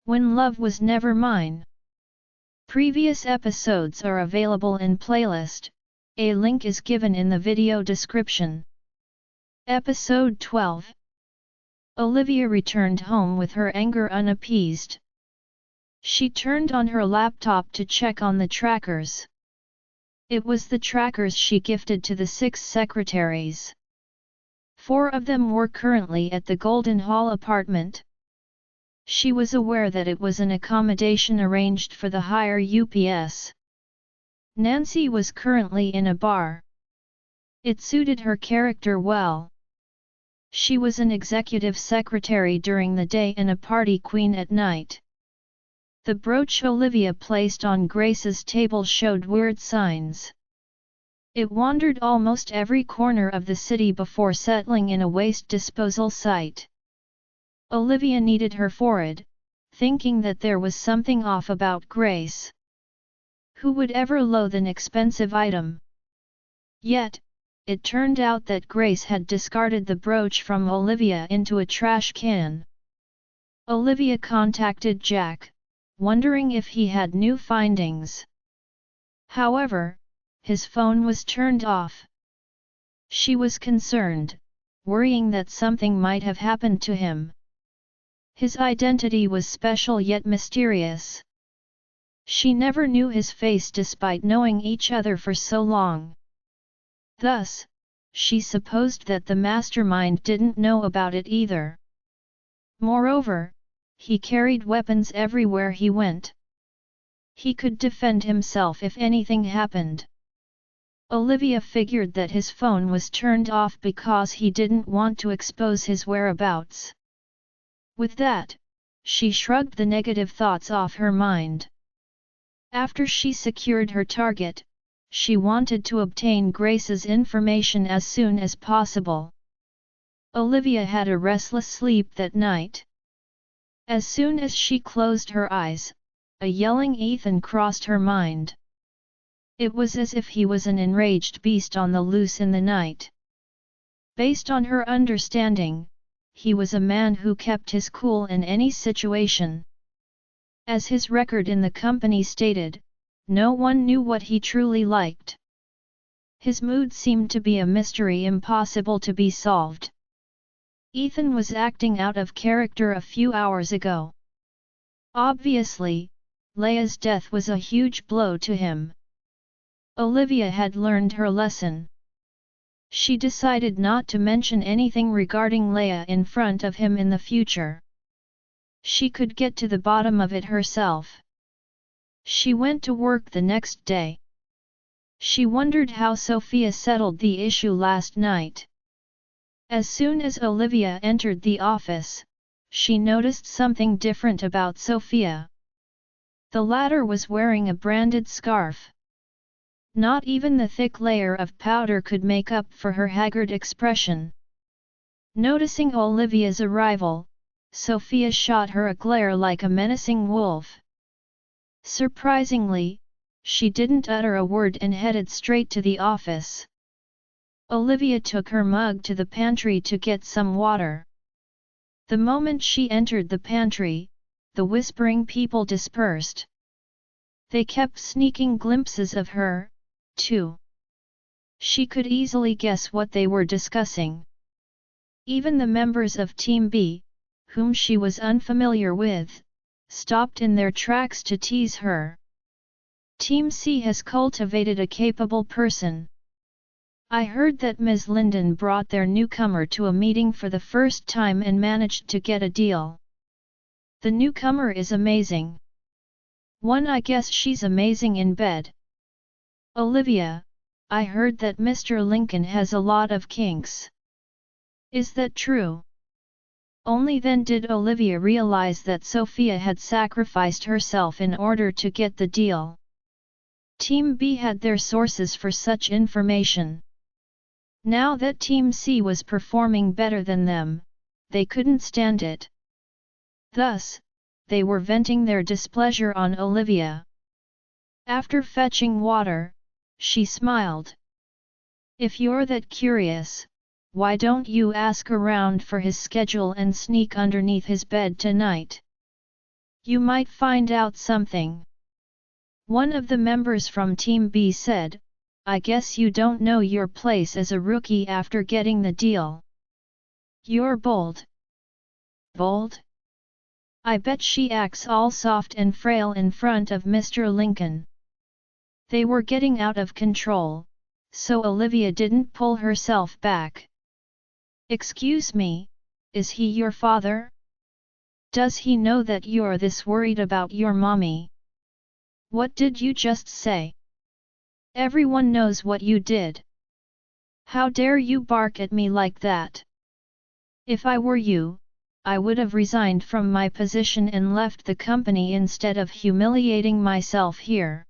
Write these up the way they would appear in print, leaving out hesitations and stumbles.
When Love Was Never Mine. Previous episodes are available in playlist, a link is given in the video description. Episode 12. Olivia returned home with her anger unappeased. She turned on her laptop to check on the trackers. It was the trackers she gifted to the 6 secretaries. 4 of them were currently at the Golden Hall apartment. She was aware that it was an accommodation arranged for the higher UPS. Nancy was currently in a bar. It suited her character well. She was an executive secretary during the day and a party queen at night. The brooch Olivia placed on Grace's table showed weird signs. It wandered almost every corner of the city before settling in a waste disposal site. Olivia kneaded her forehead, thinking that there was something off about Grace. Who would ever loathe an expensive item? Yet, it turned out that Grace had discarded the brooch from Olivia into a trash can. Olivia contacted Jack, wondering if he had new findings. However, his phone was turned off. She was concerned, worrying that something might have happened to him. His identity was special yet mysterious. She never knew his face despite knowing each other for so long. Thus, she supposed that the mastermind didn't know about it either. Moreover, he carried weapons everywhere he went. He could defend himself if anything happened. Olivia figured that his phone was turned off because he didn't want to expose his whereabouts. With that, she shrugged the negative thoughts off her mind. After she secured her target, she wanted to obtain Grace's information as soon as possible. Olivia had a restless sleep that night. As soon as she closed her eyes, a yelling Ethan crossed her mind. It was as if he was an enraged beast on the loose in the night. Based on her understanding, he was a man who kept his cool in any situation. As his record in the company stated, no one knew what he truly liked. His mood seemed to be a mystery impossible to be solved. Ethan was acting out of character a few hours ago. Obviously, Leia's death was a huge blow to him. Olivia had learned her lesson. She decided not to mention anything regarding Leia in front of him in the future. She could get to the bottom of it herself. She went to work the next day. She wondered how Sophia settled the issue last night. As soon as Olivia entered the office, she noticed something different about Sophia. The latter was wearing a branded scarf. Not even the thick layer of powder could make up for her haggard expression. Noticing Olivia's arrival, Sophia shot her a glare like a menacing wolf. Surprisingly, she didn't utter a word and headed straight to the office. Olivia took her mug to the pantry to get some water. The moment she entered the pantry, the whispering people dispersed. They kept sneaking glimpses of her, too. She could easily guess what they were discussing. Even the members of Team B, whom she was unfamiliar with, stopped in their tracks to tease her. Team C has cultivated a capable person. I heard that Ms. Linden brought their newcomer to a meeting for the first time and managed to get a deal. The newcomer is amazing. I guess she's amazing in bed. Olivia, I heard that Mr. Lincoln has a lot of kinks. Is that true? Only then did Olivia realize that Sophia had sacrificed herself in order to get the deal. Team B had their sources for such information. Now that Team C was performing better than them, they couldn't stand it. Thus, they were venting their displeasure on Olivia. After fetching water, she smiled. If you're that curious, why don't you ask around for his schedule and sneak underneath his bed tonight? You might find out something. One of the members from Team B said, I guess you don't know your place as a rookie after getting the deal. You're bold. Bold? I bet she acts all soft and frail in front of Mr. Lincoln. They were getting out of control, so Olivia didn't pull herself back. Excuse me, is he your father? Does he know that you're this worried about your mommy? What did you just say? Everyone knows what you did. How dare you bark at me like that? If I were you, I would have resigned from my position and left the company instead of humiliating myself here.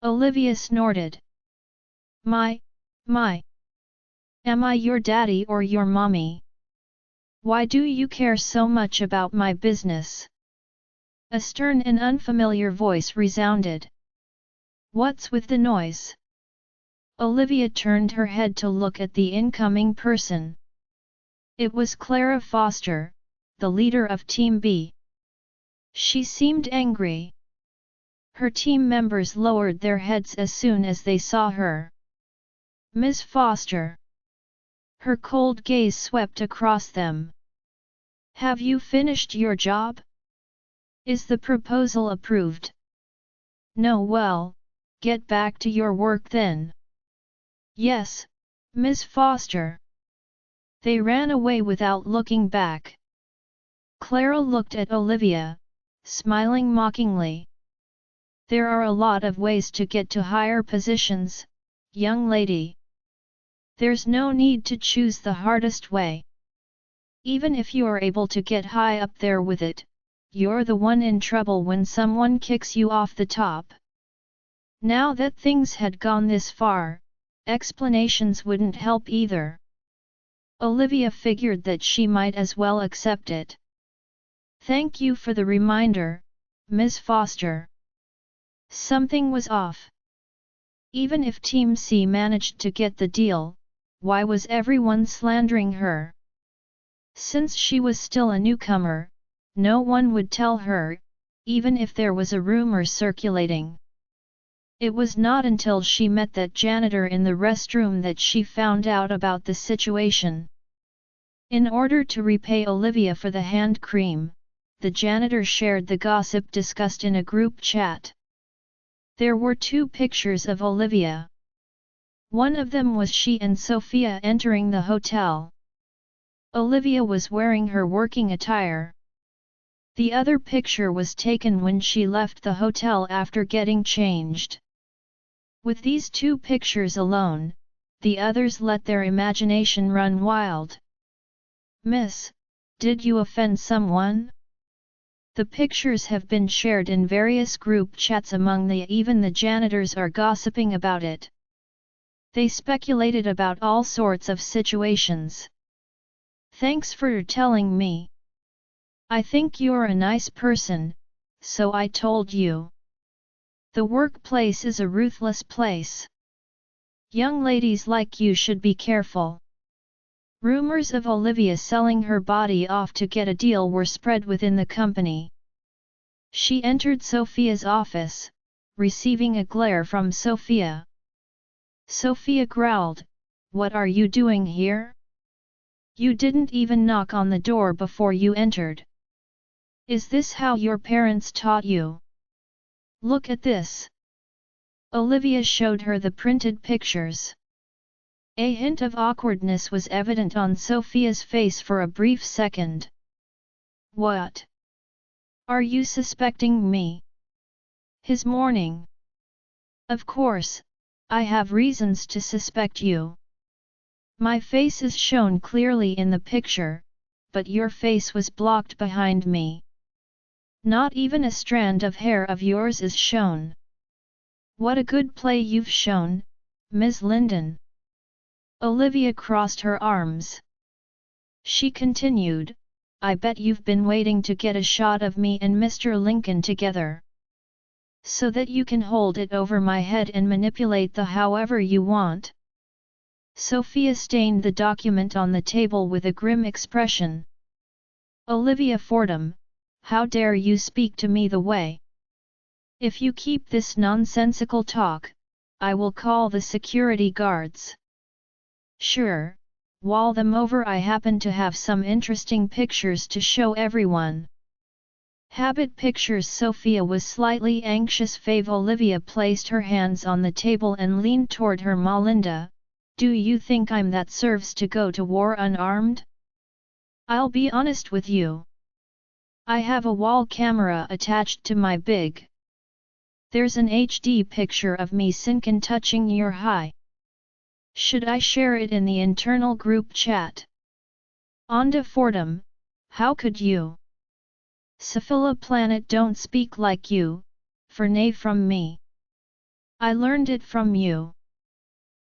Olivia snorted. My. Am I your daddy or your mommy? Why do you care so much about my business? A stern and unfamiliar voice resounded. What's with the noise? Olivia turned her head to look at the incoming person. It was Clara Foster, the leader of Team B. She seemed angry. Her team members lowered their heads as soon as they saw her. Miss Foster. Her cold gaze swept across them. Have you finished your job? Is the proposal approved? No, well, get back to your work then. Yes, Miss Foster. They ran away without looking back. Clara looked at Olivia, smiling mockingly. There are a lot of ways to get to higher positions, young lady. There's no need to choose the hardest way. Even if you're able to get high up there with it, you're the one in trouble when someone kicks you off the top. Now that things had gone this far, explanations wouldn't help either. Olivia figured that she might as well accept it. Thank you for the reminder, Ms. Foster. Something was off. Even if Team C managed to get the deal, why was everyone slandering her? Since she was still a newcomer, no one would tell her, even if there was a rumor circulating. It was not until she met that janitor in the restroom that she found out about the situation. In order to repay Olivia for the hand cream, the janitor shared the gossip discussed in a group chat. There were 2 pictures of Olivia. One of them was she and Sophia entering the hotel. Olivia was wearing her working attire. The other picture was taken when she left the hotel after getting changed. With these 2 pictures alone, the others let their imagination run wild. Miss, did you offend someone? The pictures have been shared in various group chats among even the janitors are gossiping about it. They speculated about all sorts of situations. Thanks for telling me. I think you're a nice person, so I told you. The workplace is a ruthless place. Young ladies like you should be careful. Rumors of Olivia selling her body off to get a deal were spread within the company. She entered Sophia's office, receiving a glare from Sophia. Sophia growled, "What are you doing here? You didn't even knock on the door before you entered. Is this how your parents taught you? Look at this." Olivia showed her the printed pictures. A hint of awkwardness was evident on Sophia's face for a brief second. What? Are you suspecting me? His morning. Of course, I have reasons to suspect you. My face is shown clearly in the picture, but your face was blocked behind me. Not even a strand of hair of yours is shown. What a good play you've shown, Ms. Linden. Olivia crossed her arms. She continued, I bet you've been waiting to get a shot of me and Mr. Lincoln together. So that you can hold it over my head and manipulate the however you want. Sophia stained the document on the table with a grim expression. Olivia Fordham, how dare you speak to me the way? If you keep this nonsensical talk, I will call the security guards. Sure, wall them over. I happen to have some interesting pictures to show everyone. Habit pictures. Sophia was slightly anxious. Fave. Olivia placed her hands on the table and leaned toward her. Melinda, do you think I'm that serves to go to war unarmed? I'll be honest with you. I have a wall camera attached to my big. There's an HD picture of me sinkin' touching your high. Should I share it in the internal group chat? Onda Fordham, how could you? Sophia Planet, don't speak like you, for nay from me. I learned it from you.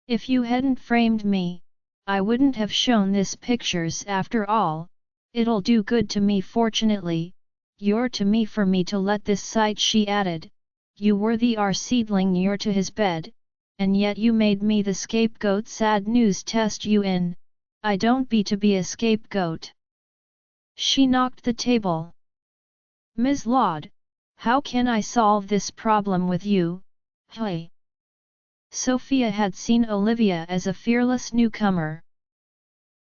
If you hadn't framed me, I wouldn't have shown this pictures. After all, it'll do good to me. Fortunately, you're to me for me to let this sight. She added, you were the seedling near to his bed, and yet you made me the scapegoat. Sad news. Test you in, I don't be a scapegoat. She knocked the table. Ms. Laud, how can I solve this problem with you? Hey! Sophia had seen Olivia as a fearless newcomer.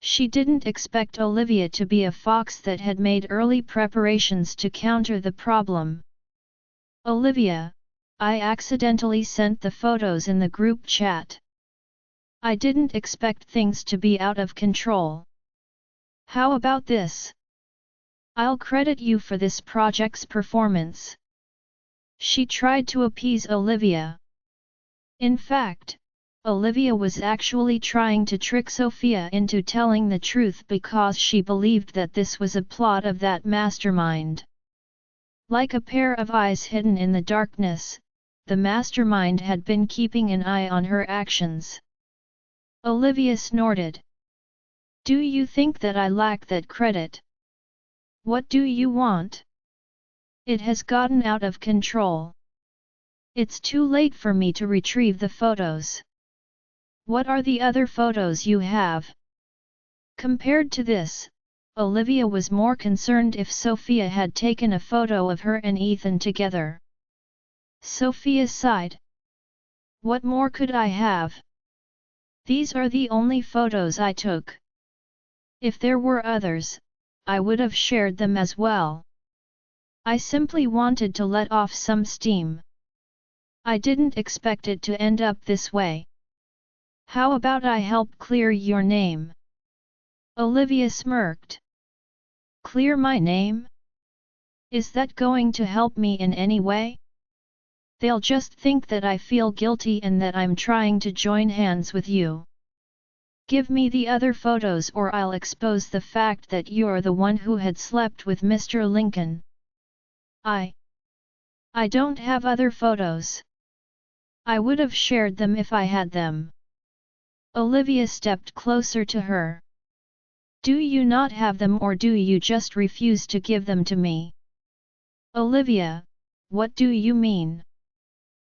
She didn't expect Olivia to be a fox that had made early preparations to counter the problem. Olivia, I accidentally sent the photos in the group chat. I didn't expect things to be out of control. How about this? I'll credit you for this project's performance. She tried to appease Olivia. In fact, Olivia was actually trying to trick Sophia into telling the truth because she believed that this was a plot of that mastermind. Like a pair of eyes hidden in the darkness, the mastermind had been keeping an eye on her actions. Olivia snorted. Do you think that I lack that credit? What do you want? It has gotten out of control. It's too late for me to retrieve the photos. What are the other photos you have? Compared to this, Olivia was more concerned if Sophia had taken a photo of her and Ethan together. Sophia sighed. What more could I have? These are the only photos I took. If there were others, I would have shared them as well. I simply wanted to let off some steam. I didn't expect it to end up this way. How about I help clear your name? Olivia smirked. Clear my name? Is that going to help me in any way? They'll just think that I feel guilty and that I'm trying to join hands with you. Give me the other photos or I'll expose the fact that you're the one who had slept with Mr. Lincoln. I don't have other photos. I would have shared them if I had them. Olivia stepped closer to her. Do you not have them or do you just refuse to give them to me? Olivia, what do you mean?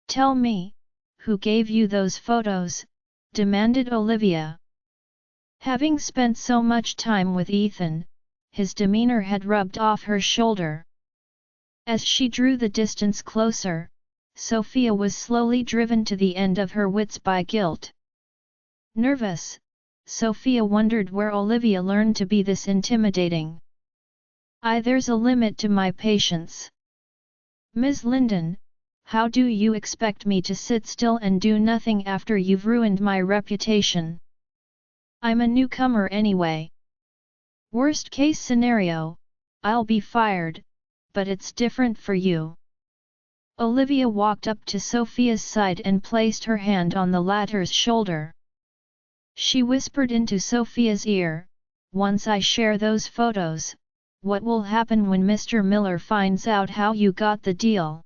Tell me, who gave you those photos? Demanded Olivia. Having spent so much time with Ethan, his demeanor had rubbed off her shoulder. As she drew the distance closer, Sophia was slowly driven to the end of her wits by guilt. Nervous, Sophia wondered where Olivia learned to be this intimidating. There's a limit to my patience. Ms. Linden, how do you expect me to sit still and do nothing after you've ruined my reputation? I'm a newcomer anyway. Worst case scenario, I'll be fired, but it's different for you. Olivia walked up to Sophia's side and placed her hand on the latter's shoulder. She whispered into Sophia's ear, once I share those photos, what will happen when Mr. Miller finds out how you got the deal?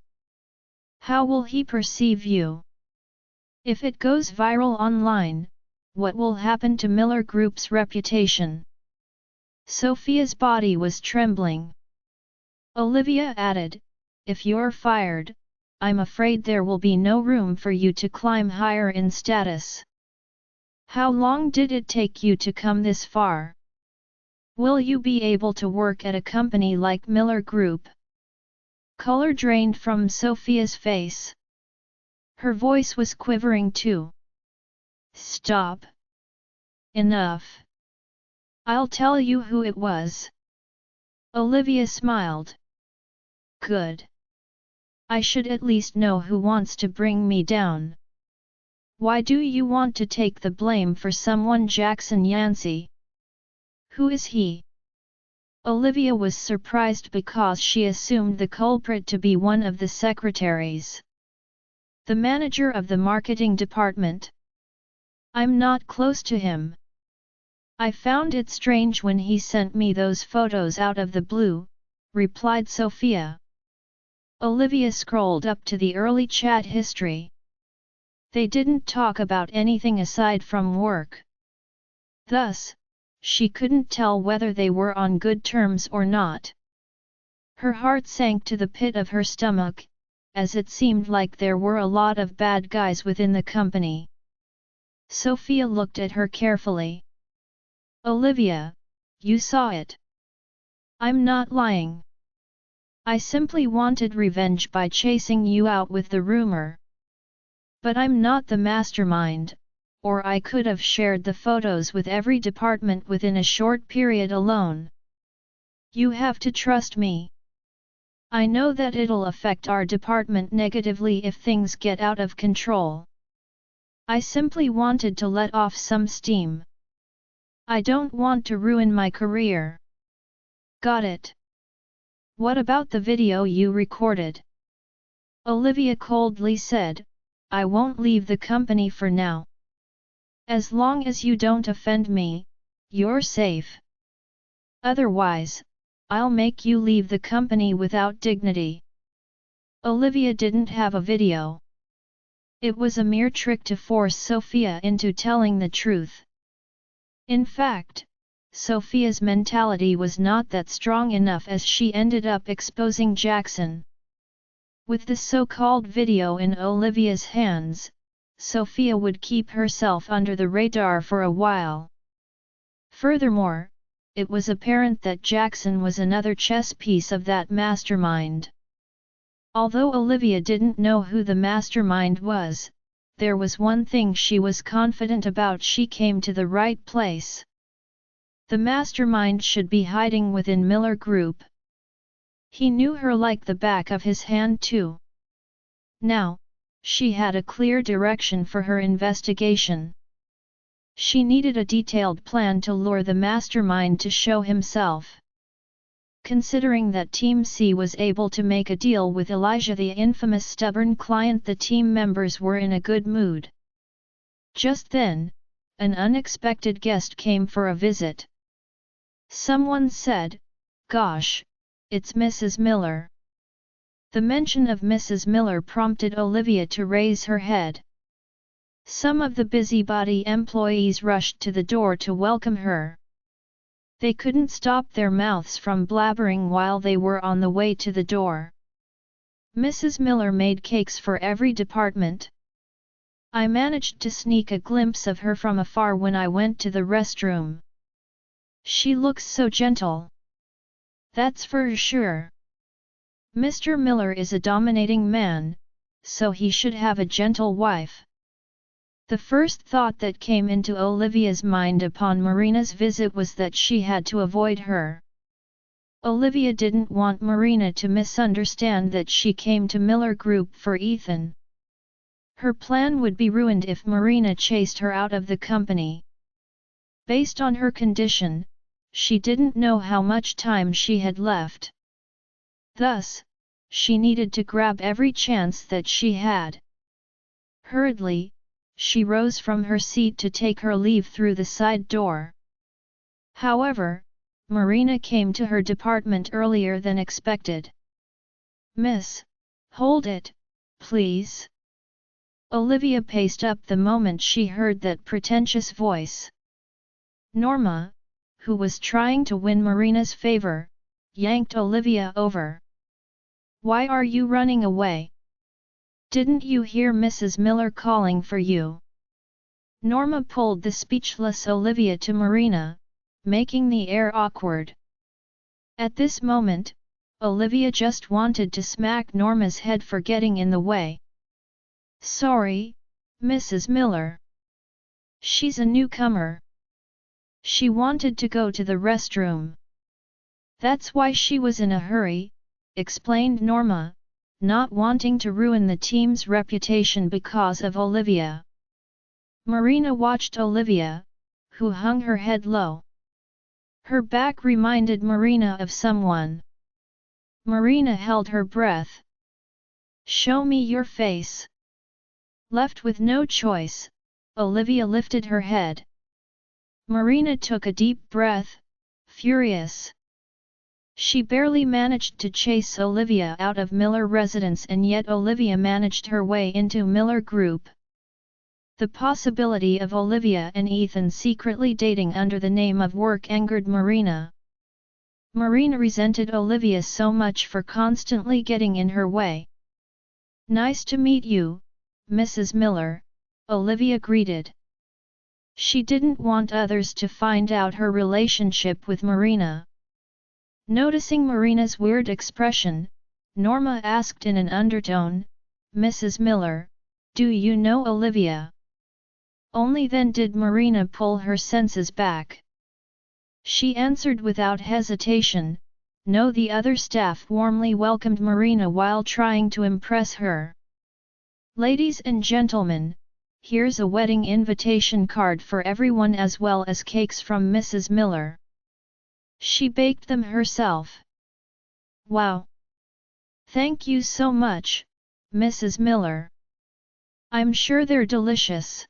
How will he perceive you? If it goes viral online, what will happen to Miller Group's reputation? Sophia's body was trembling. Olivia added, if you're fired, I'm afraid there will be no room for you to climb higher in status. How long did it take you to come this far? Will you be able to work at a company like Miller Group? Color drained from Sophia's face. Her voice was quivering too. Stop. Enough. I'll tell you who it was. Olivia smiled. Good. I should at least know who wants to bring me down. Why do you want to take the blame for someone? Jackson Yancey? Who is he? Olivia was surprised because she assumed the culprit to be one of the secretaries. The manager of the marketing department. I'm not close to him. I found it strange when he sent me those photos out of the blue, replied Sophia. Olivia scrolled up to the early chat history. They didn't talk about anything aside from work. Thus, she couldn't tell whether they were on good terms or not. Her heart sank to the pit of her stomach, as it seemed like there were a lot of bad guys within the company. Sophia looked at her carefully. Olivia, you saw it. I'm not lying. I simply wanted revenge by chasing you out with the rumor. But I'm not the mastermind, or I could have shared the photos with every department within a short period alone. You have to trust me. I know that it'll affect our department negatively if things get out of control. I simply wanted to let off some steam. I don't want to ruin my career. Got it. What about the video you recorded? Olivia coldly said, I won't leave the company for now. As long as you don't offend me, you're safe. Otherwise, I'll make you leave the company without dignity. Olivia didn't have a video. It was a mere trick to force Sophia into telling the truth. In fact, Sophia's mentality was not that strong enough as she ended up exposing Jackson. With the so-called video in Olivia's hands, Sophia would keep herself under the radar for a while. Furthermore, it was apparent that Jackson was another chess piece of that mastermind. Although Olivia didn't know who the mastermind was, there was one thing she was confident about: she came to the right place. The mastermind should be hiding within Miller Group. He knew her like the back of his hand too. Now, she had a clear direction for her investigation. She needed a detailed plan to lure the mastermind to show himself. Considering that Team C was able to make a deal with Elijah, the infamous stubborn client, the team members were in a good mood. Just then, an unexpected guest came for a visit. Someone said, "Gosh, it's Mrs. Miller." The mention of Mrs. Miller prompted Olivia to raise her head. Some of the busybody employees rushed to the door to welcome her. They couldn't stop their mouths from blabbering while they were on the way to the door. Mrs. Miller made cakes for every department. I managed to sneak a glimpse of her from afar when I went to the restroom. She looks so gentle. That's for sure. Mr. Miller is a dominating man, so he should have a gentle wife. The first thought that came into Olivia's mind upon Marina's visit was that she had to avoid her. Olivia didn't want Marina to misunderstand that she came to Miller Group for Ethan. Her plan would be ruined if Marina chased her out of the company. Based on her condition, she didn't know how much time she had left. Thus, she needed to grab every chance that she had. Hurriedly, she rose from her seat to take her leave through the side door. However, Marina came to her department earlier than expected. "Miss, hold it, please." Olivia paced up the moment she heard that pretentious voice. Norma, who was trying to win Marina's favor, yanked Olivia over. "Why are you running away? Didn't you hear Mrs. Miller calling for you?" Norma pulled the speechless Olivia to Marina, making the air awkward. At this moment, Olivia just wanted to smack Norma's head for getting in the way. Sorry, Mrs. Miller. She's a newcomer. She wanted to go to the restroom. That's why she was in a hurry, explained Norma, not wanting to ruin the team's reputation because of Olivia. Marina watched Olivia, who hung her head low. Her back reminded Marina of someone. Marina held her breath. Show me your face. Left with no choice, Olivia lifted her head. Marina took a deep breath, furious. She barely managed to chase Olivia out of Miller residence, and yet Olivia managed her way into Miller Group. The possibility of Olivia and Ethan secretly dating under the name of work angered Marina. Marina resented Olivia so much for constantly getting in her way. Nice to meet you, Mrs. Miller, Olivia greeted. She didn't want others to find out her relationship with Marina. Noticing Marina's weird expression, Norma asked in an undertone, Mrs. Miller, do you know Olivia? Only then did Marina pull her senses back. She answered without hesitation, no. The other staff warmly welcomed Marina while trying to impress her. Ladies and gentlemen, here's a wedding invitation card for everyone as well as cakes from Mrs. Miller. She baked them herself. Wow! Thank you so much, Mrs. Miller. I'm sure they're delicious.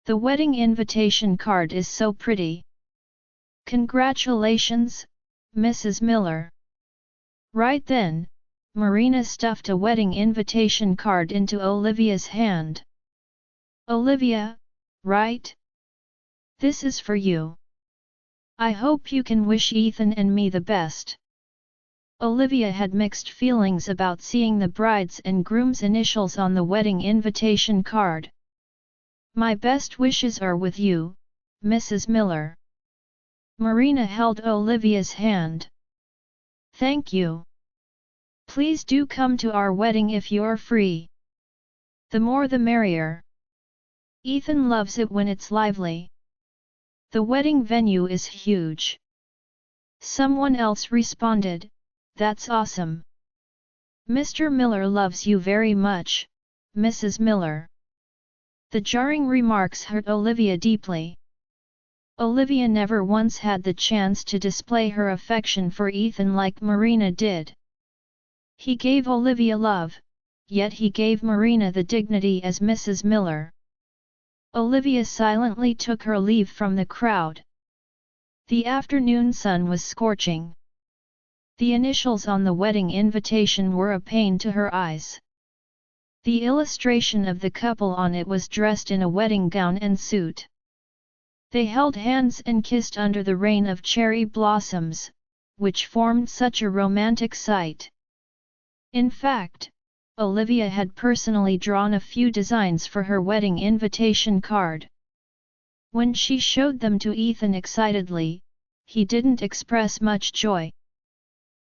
The wedding invitation card is so pretty. Congratulations, Mrs. Miller. Right then, Marina stuffed a wedding invitation card into Olivia's hand. Olivia, right? This is for you. I hope you can wish Ethan and me the best. Olivia had mixed feelings about seeing the bride's and groom's initials on the wedding invitation card. My best wishes are with you, Mrs. Miller. Marina held Olivia's hand. Thank you. Please do come to our wedding if you're free. The more the merrier. Ethan loves it when it's lively. The wedding venue is huge. Someone else responded, that's awesome. Mr. Miller loves you very much, Mrs. Miller. The jarring remarks hurt Olivia deeply. Olivia never once had the chance to display her affection for Ethan like Marina did. He gave Olivia love, yet he gave Marina the dignity as Mrs. Miller. Olivia silently took her leave from the crowd. The afternoon sun was scorching. The initials on the wedding invitation were a pain to her eyes. The illustration of the couple on it was dressed in a wedding gown and suit. They held hands and kissed under the rain of cherry blossoms, which formed such a romantic sight. In fact, Olivia had personally drawn a few designs for her wedding invitation card. When she showed them to Ethan excitedly, he didn't express much joy.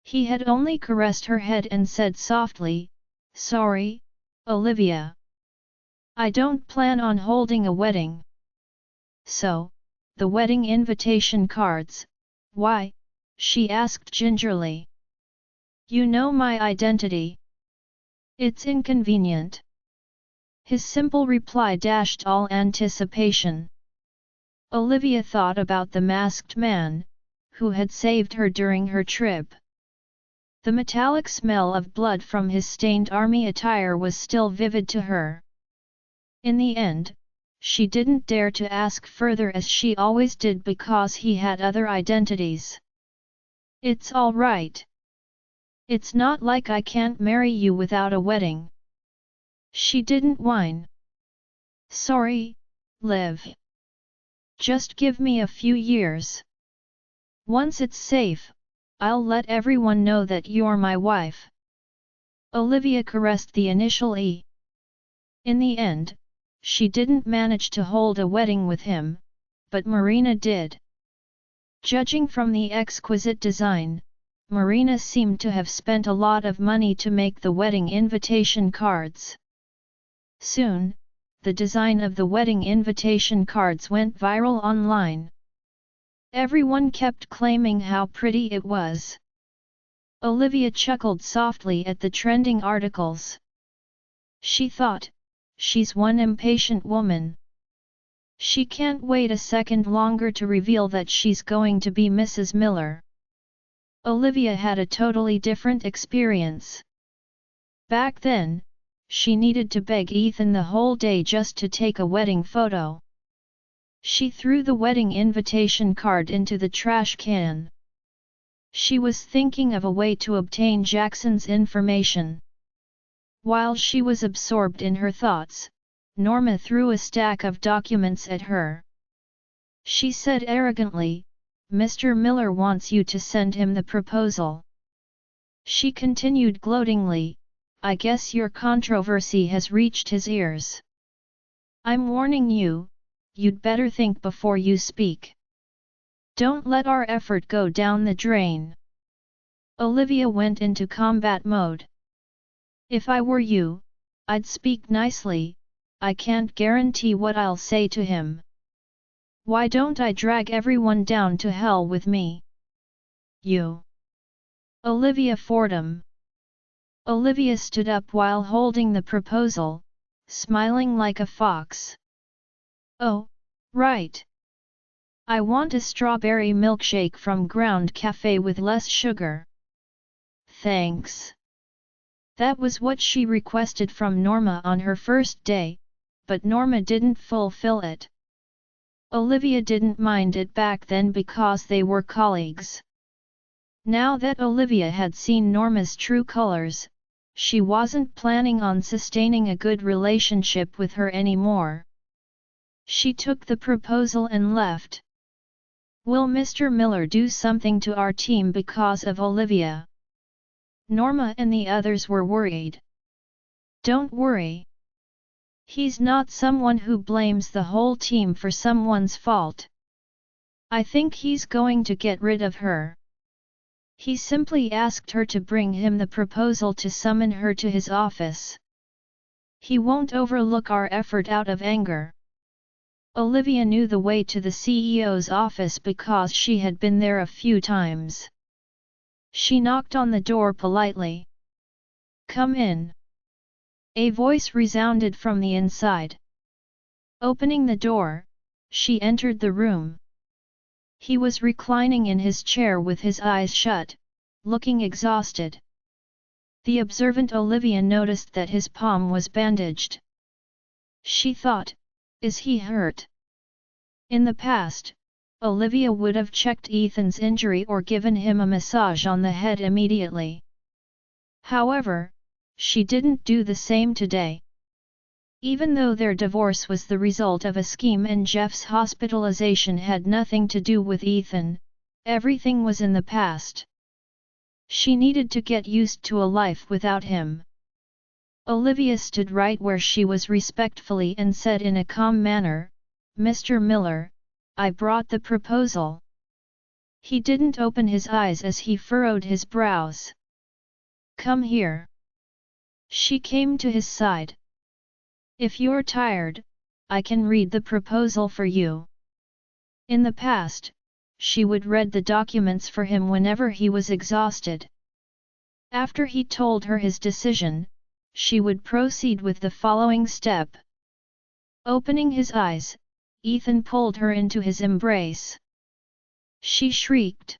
He had only caressed her head and said softly, "Sorry, Olivia. I don't plan on holding a wedding." "So, the wedding invitation cards, why?" she asked gingerly. "You know my identity. It's inconvenient." His simple reply dashed all anticipation. Olivia thought about the masked man, who had saved her during her trip. The metallic smell of blood from his stained army attire was still vivid to her. In the end, she didn't dare to ask further as she always did because he had other identities. "It's all right. It's not like I can't marry you without a wedding." She didn't whine. "Sorry, Liv. Just give me a few years. Once it's safe, I'll let everyone know that you're my wife." Olivia caressed the initial E. In the end, she didn't manage to hold a wedding with him, but Marina did. Judging from the exquisite design, Marina seemed to have spent a lot of money to make the wedding invitation cards. Soon, the design of the wedding invitation cards went viral online. Everyone kept claiming how pretty it was. Olivia chuckled softly at the trending articles. She thought, she's one impatient woman. She can't wait a second longer to reveal that she's going to be Mrs. Miller. Olivia had a totally different experience. Back then, she needed to beg Ethan the whole day just to take a wedding photo. She threw the wedding invitation card into the trash can. She was thinking of a way to obtain Jackson's information. While she was absorbed in her thoughts, Norma threw a stack of documents at her. She said arrogantly, "Mr. Miller wants you to send him the proposal." She continued gloatingly, "I guess your controversy has reached his ears. I'm warning you, you'd better think before you speak. Don't let our effort go down the drain." Olivia went into combat mode. "If I were you, I'd speak nicely. I can't guarantee what I'll say to him. Why don't I drag everyone down to hell with me? You." Olivia Fordham. Olivia stood up while holding the proposal, smiling like a fox. "Oh, right. I want a strawberry milkshake from Ground Cafe with less sugar. Thanks." That was what she requested from Norma on her first day, but Norma didn't fulfill it. Olivia didn't mind it back then because they were colleagues. Now that Olivia had seen Norma's true colors, she wasn't planning on sustaining a good relationship with her anymore. She took the proposal and left. "Will Mr. Miller do something to our team because of Olivia?" Norma and the others were worried. "Don't worry. He's not someone who blames the whole team for someone's fault. I think he's going to get rid of her. He simply asked her to bring him the proposal to summon her to his office. He won't overlook our effort out of anger." Olivia knew the way to the CEO's office because she had been there a few times. She knocked on the door politely. "Come in." A voice resounded from the inside. Opening the door, she entered the room. He was reclining in his chair with his eyes shut, looking exhausted. The observant Olivia noticed that his palm was bandaged. She thought, "Is he hurt?" In the past, Olivia would have checked Ethan's injury or given him a massage on the head immediately. However, she didn't do the same today. Even though their divorce was the result of a scheme and Jeff's hospitalization had nothing to do with Ethan, everything was in the past. She needed to get used to a life without him. Olivia stood right where she was respectfully and said in a calm manner, "Mr. Miller, I brought the proposal." He didn't open his eyes as he furrowed his brows. "Come here." She came to his side. "If you're tired, I can read the proposal for you." In the past, she would read the documents for him whenever he was exhausted. After he told her his decision, she would proceed with the following step. Opening his eyes, Ethan pulled her into his embrace. She shrieked.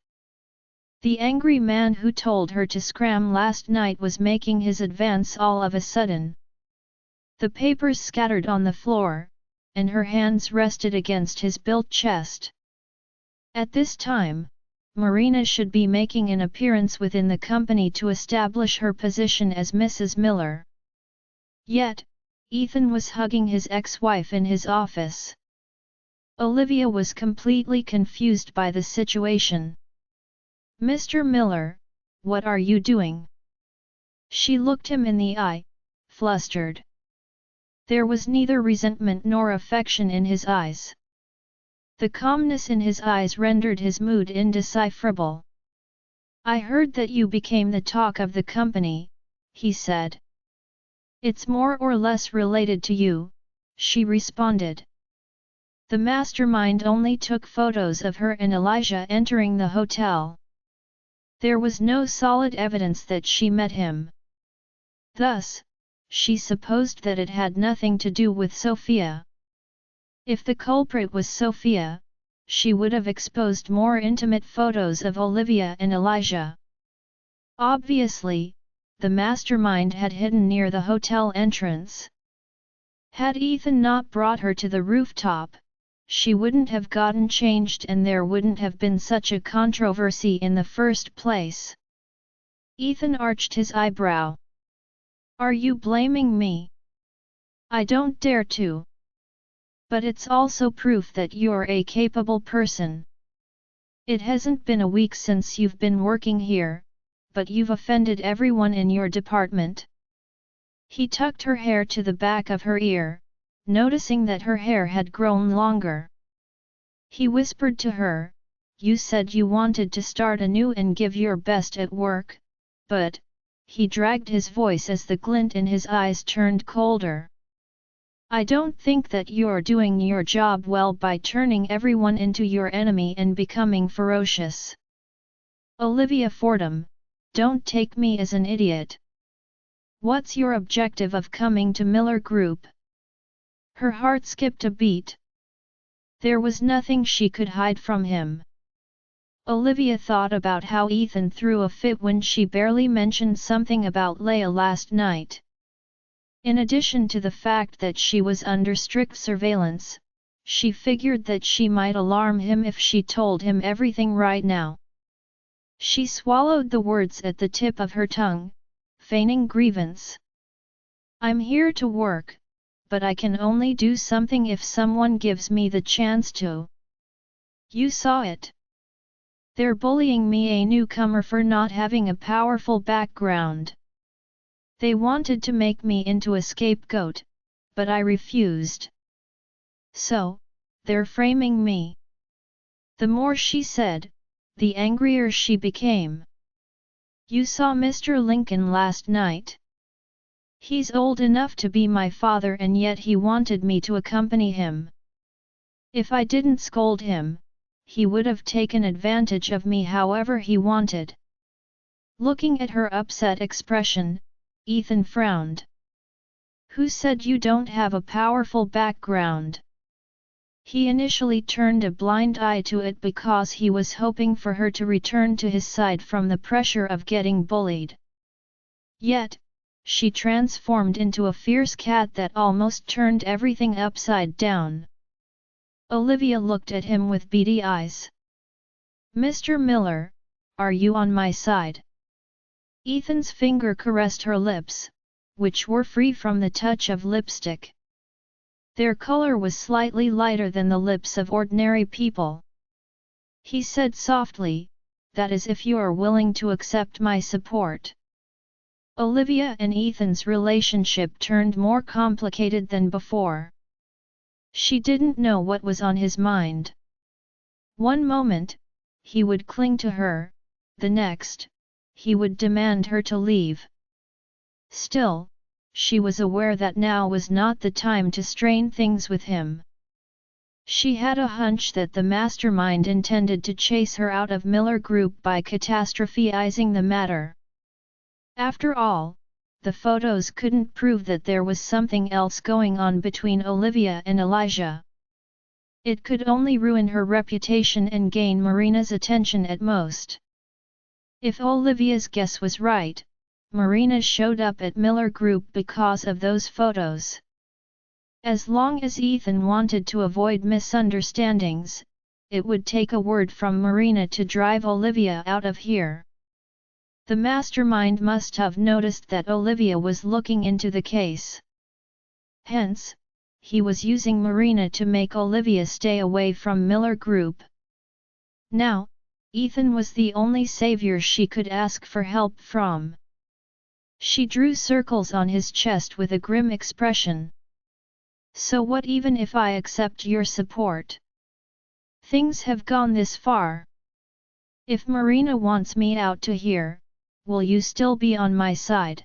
The angry man who told her to scram last night was making his advance all of a sudden. The papers scattered on the floor, and her hands rested against his built chest. At this time, Marina should be making an appearance within the company to establish her position as Mrs. Miller. Yet, Ethan was hugging his ex-wife in his office. Olivia was completely confused by the situation. "Mr. Miller, what are you doing?" She looked him in the eye, flustered. There was neither resentment nor affection in his eyes. The calmness in his eyes rendered his mood indecipherable. I heard that you became the talk of the company, he said. It's more or less related to you, she responded. The mastermind only took photos of her and Elijah entering the hotel. There was no solid evidence that she met him. Thus, she supposed that it had nothing to do with Sophia. If the culprit was Sophia, she would have exposed more intimate photos of Olivia and Elijah. Obviously, the mastermind had hidden near the hotel entrance. Had Ethan not brought her to the rooftop, she wouldn't have gotten changed and there wouldn't have been such a controversy in the first place. Ethan arched his eyebrow. Are you blaming me? I don't dare to. But it's also proof that you're a capable person. It hasn't been a week since you've been working here, but you've offended everyone in your department. He tucked her hair to the back of her ear, noticing that her hair had grown longer. He whispered to her, You said you wanted to start anew and give your best at work, but, he dragged his voice as the glint in his eyes turned colder. I don't think that you're doing your job well by turning everyone into your enemy and becoming ferocious. Olivia Fordham, don't take me as an idiot. What's your objective of coming to Miller Group? Her heart skipped a beat. There was nothing she could hide from him. Olivia thought about how Ethan threw a fit when she barely mentioned something about Leia last night. In addition to the fact that she was under strict surveillance, she figured that she might alarm him if she told him everything right now. She swallowed the words at the tip of her tongue, feigning grievance. I'm here to work, but I can only do something if someone gives me the chance to. You saw it. They're bullying me, a newcomer, for not having a powerful background. They wanted to make me into a scapegoat, but I refused. So, they're framing me. The more she said, the angrier she became. You saw Mr. Lincoln last night. He's old enough to be my father and yet he wanted me to accompany him. If I didn't scold him, he would have taken advantage of me however he wanted. Looking at her upset expression, Ethan frowned. Who said you don't have a powerful background? He initially turned a blind eye to it because he was hoping for her to return to his side from the pressure of getting bullied. Yet, she transformed into a fierce cat that almost turned everything upside down. Olivia looked at him with beady eyes. Mr. Miller, are you on my side? Ethan's finger caressed her lips, which were free from the touch of lipstick. Their color was slightly lighter than the lips of ordinary people. He said softly, that is if you are willing to accept my support. Olivia and Ethan's relationship turned more complicated than before. She didn't know what was on his mind. One moment, he would cling to her, the next, he would demand her to leave. Still, she was aware that now was not the time to strain things with him. She had a hunch that the mastermind intended to chase her out of Miller Group by catastrophizing the matter. After all, the photos couldn't prove that there was something else going on between Olivia and Elijah. It could only ruin her reputation and gain Marina's attention at most. If Olivia's guess was right, Marina showed up at Miller Group because of those photos. As long as Ethan wanted to avoid misunderstandings, it would take a word from Marina to drive Olivia out of here. The mastermind must have noticed that Olivia was looking into the case. Hence, he was using Marina to make Olivia stay away from Miller Group. Now, Ethan was the only savior she could ask for help from. She drew circles on his chest with a grim expression. So what even if I accept your support? Things have gone this far. If Marina wants me out to here, will you still be on my side?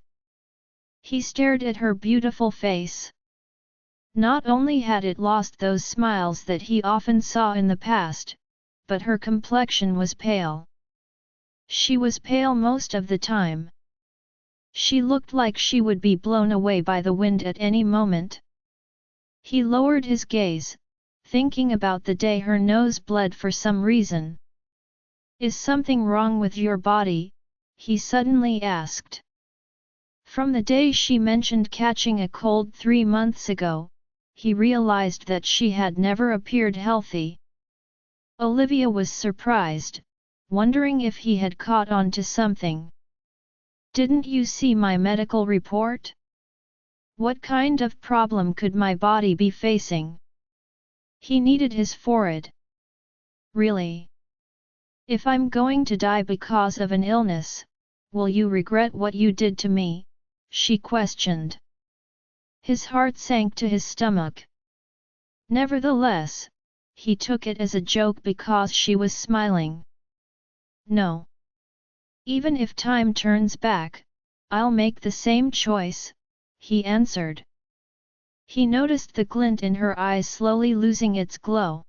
He stared at her beautiful face. Not only had it lost those smiles that he often saw in the past, but her complexion was pale. She was pale most of the time. She looked like she would be blown away by the wind at any moment. He lowered his gaze, thinking about the day her nose bled for some reason. Is something wrong with your body? He suddenly asked. From the day she mentioned catching a cold 3 months ago, he realized that she had never appeared healthy. Olivia was surprised, wondering if he had caught on to something. Didn't you see my medical report? What kind of problem could my body be facing? He kneaded his forehead. Really? If I'm going to die because of an illness, will you regret what you did to me? She questioned. His heart sank to his stomach. Nevertheless, he took it as a joke because she was smiling. No. Even if time turns back, I'll make the same choice, he answered. He noticed the glint in her eyes slowly losing its glow.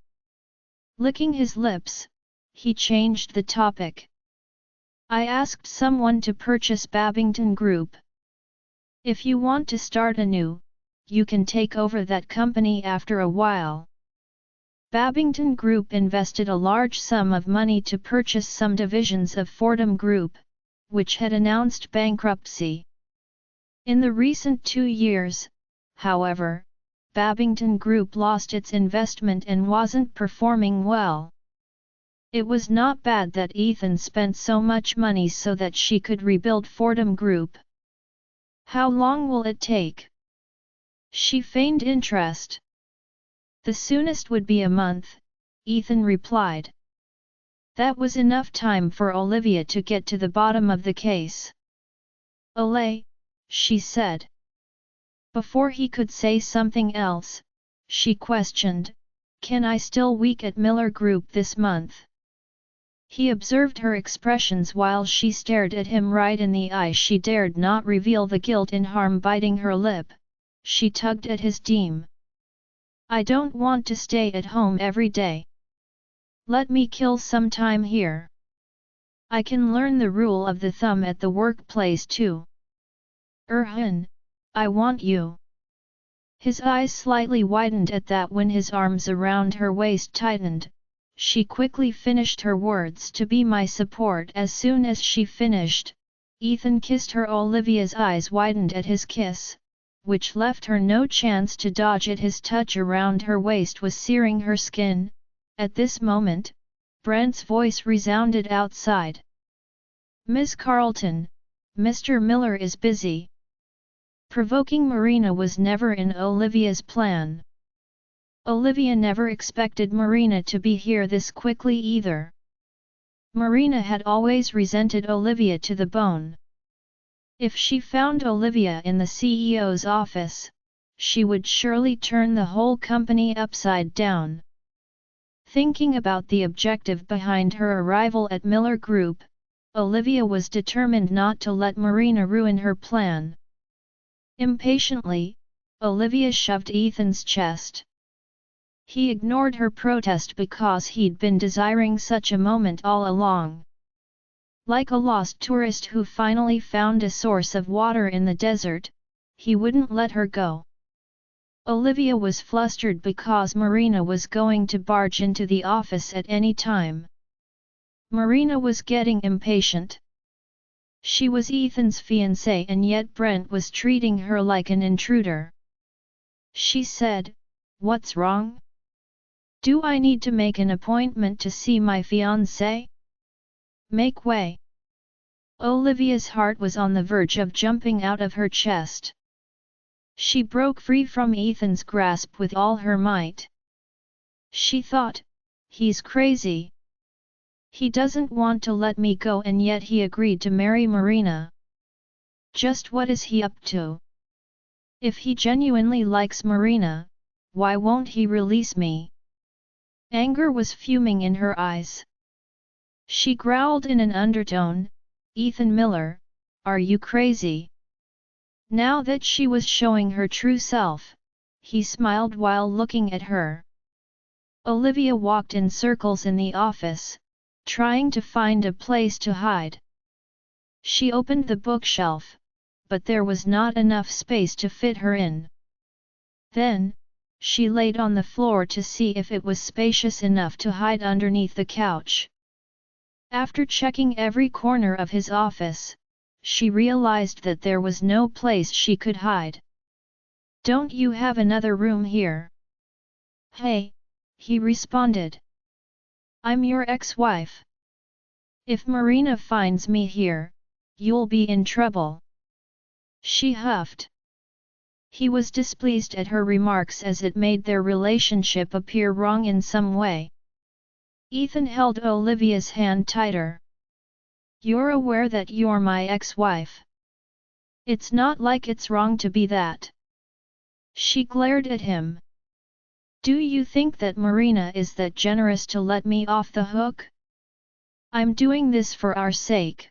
Licking his lips, he changed the topic. I asked someone to purchase Babington Group. If you want to start anew, you can take over that company after a while. Babington Group invested a large sum of money to purchase some divisions of Fordham Group, which had announced bankruptcy. In the recent 2 years, however, Babington Group lost its investment and wasn't performing well. It was not bad that Ethan spent so much money so that she could rebuild Fordham Group. How long will it take? She feigned interest. The soonest would be a month, Ethan replied. That was enough time for Olivia to get to the bottom of the case. Olay, she said. Before he could say something else, she questioned, can I still work at Miller Group this month? He observed her expressions while she stared at him right in the eye. She dared not reveal the guilt in harm biting her lip. She tugged at his deme. I don't want to stay at home every day. Let me kill some time here. I can learn the rule of the thumb at the workplace too. I want you. His eyes slightly widened at that when his arms around her waist tightened. She quickly finished her words, to be my support. As soon as she finished, Ethan kissed her. Olivia's eyes widened at his kiss, which left her no chance to dodge it. His touch around her waist was searing her skin. At this moment, Brent's voice resounded outside. Miss Carlton, Mr. Miller is busy. Provoking Marina was never in Olivia's plan. Olivia never expected Marina to be here this quickly either. Marina had always resented Olivia to the bone. If she found Olivia in the CEO's office, she would surely turn the whole company upside down. Thinking about the objective behind her arrival at Miller Group, Olivia was determined not to let Marina ruin her plan. Impatiently, Olivia shoved Ethan's chest. He ignored her protest because he'd been desiring such a moment all along. Like a lost tourist who finally found a source of water in the desert, he wouldn't let her go. Olivia was flustered because Marina was going to barge into the office at any time. Marina was getting impatient. She was Ethan's fiancée and yet Brent was treating her like an intruder. She said, "What's wrong? Do I need to make an appointment to see my fiancé? Make way." Olivia's heart was on the verge of jumping out of her chest. She broke free from Ethan's grasp with all her might. She thought, he's crazy. He doesn't want to let me go and yet he agreed to marry Marina. Just what is he up to? If he genuinely likes Marina, why won't he release me? Anger was fuming in her eyes. She growled in an undertone, "Ethan Miller, are you crazy?" Now that she was showing her true self, he smiled while looking at her. Olivia walked in circles in the office, trying to find a place to hide. She opened the bookshelf, but there was not enough space to fit her in. Then, she laid on the floor to see if it was spacious enough to hide underneath the couch. After checking every corner of his office, she realized that there was no place she could hide. "Don't you have another room here?" "Hey," he responded. "I'm your ex-wife. If Marina finds me here, you'll be in trouble." She huffed. He was displeased at her remarks as it made their relationship appear wrong in some way. Ethan held Olivia's hand tighter. "You're aware that you're my ex-wife. It's not like it's wrong to be that." She glared at him. "Do you think that Marina is that generous to let me off the hook? I'm doing this for our sake."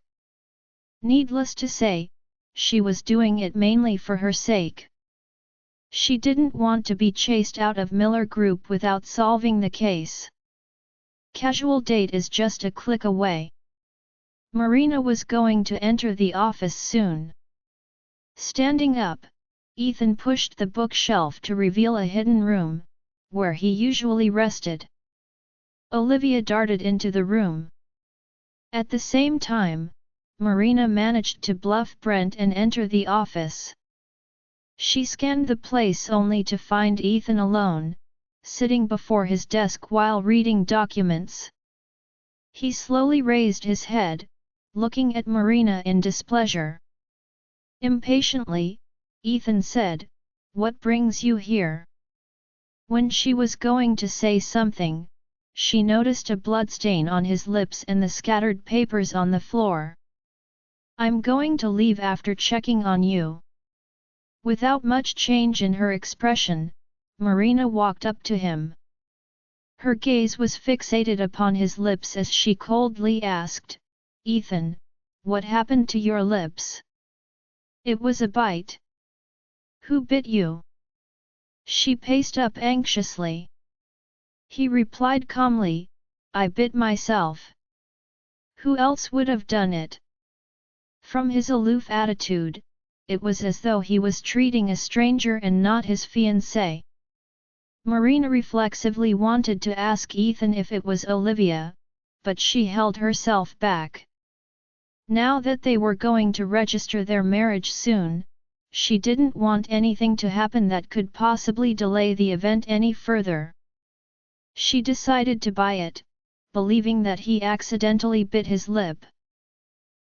Needless to say, she was doing it mainly for her sake. She didn't want to be chased out of Miller Group without solving the case. Casual date is just a click away. Marina was going to enter the office soon. Standing up, Ethan pushed the bookshelf to reveal a hidden room, where he usually rested. Olivia darted into the room. At the same time, Marina managed to bluff Brent and enter the office. She scanned the place only to find Ethan alone, sitting before his desk while reading documents. He slowly raised his head, looking at Marina in displeasure. Impatiently, Ethan said, "What brings you here?" When she was going to say something, she noticed a bloodstain on his lips and the scattered papers on the floor. "I'm going to leave after checking on you." Without much change in her expression, Marina walked up to him. Her gaze was fixated upon his lips as she coldly asked, "Ethan, what happened to your lips?" "It was a bite." "Who bit you?" She paced up anxiously. He replied calmly, "I bit myself." "Who else would have done it?" From his aloof attitude, it was as though he was treating a stranger and not his fiancée. Marina reflexively wanted to ask Ethan if it was Olivia, but she held herself back. Now that they were going to register their marriage soon, she didn't want anything to happen that could possibly delay the event any further. She decided to buy it, believing that he accidentally bit his lip.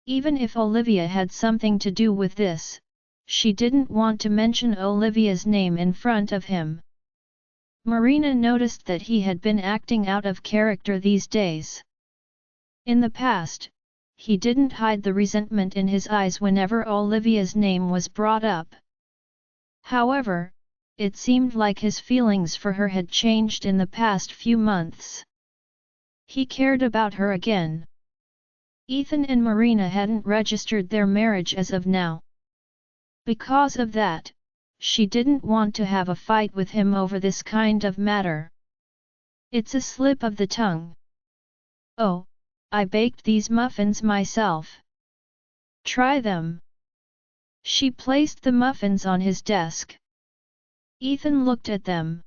Even if Olivia had something to do with this, she didn't want to mention Olivia's name in front of him. Marina noticed that he had been acting out of character these days. In the past, he didn't hide the resentment in his eyes whenever Olivia's name was brought up. However, it seemed like his feelings for her had changed in the past few months. He cared about her again. Ethan and Marina hadn't registered their marriage as of now. Because of that, she didn't want to have a fight with him over this kind of matter. "It's a slip of the tongue." "Oh, I baked these muffins myself. Try them." She placed the muffins on his desk. Ethan looked at them.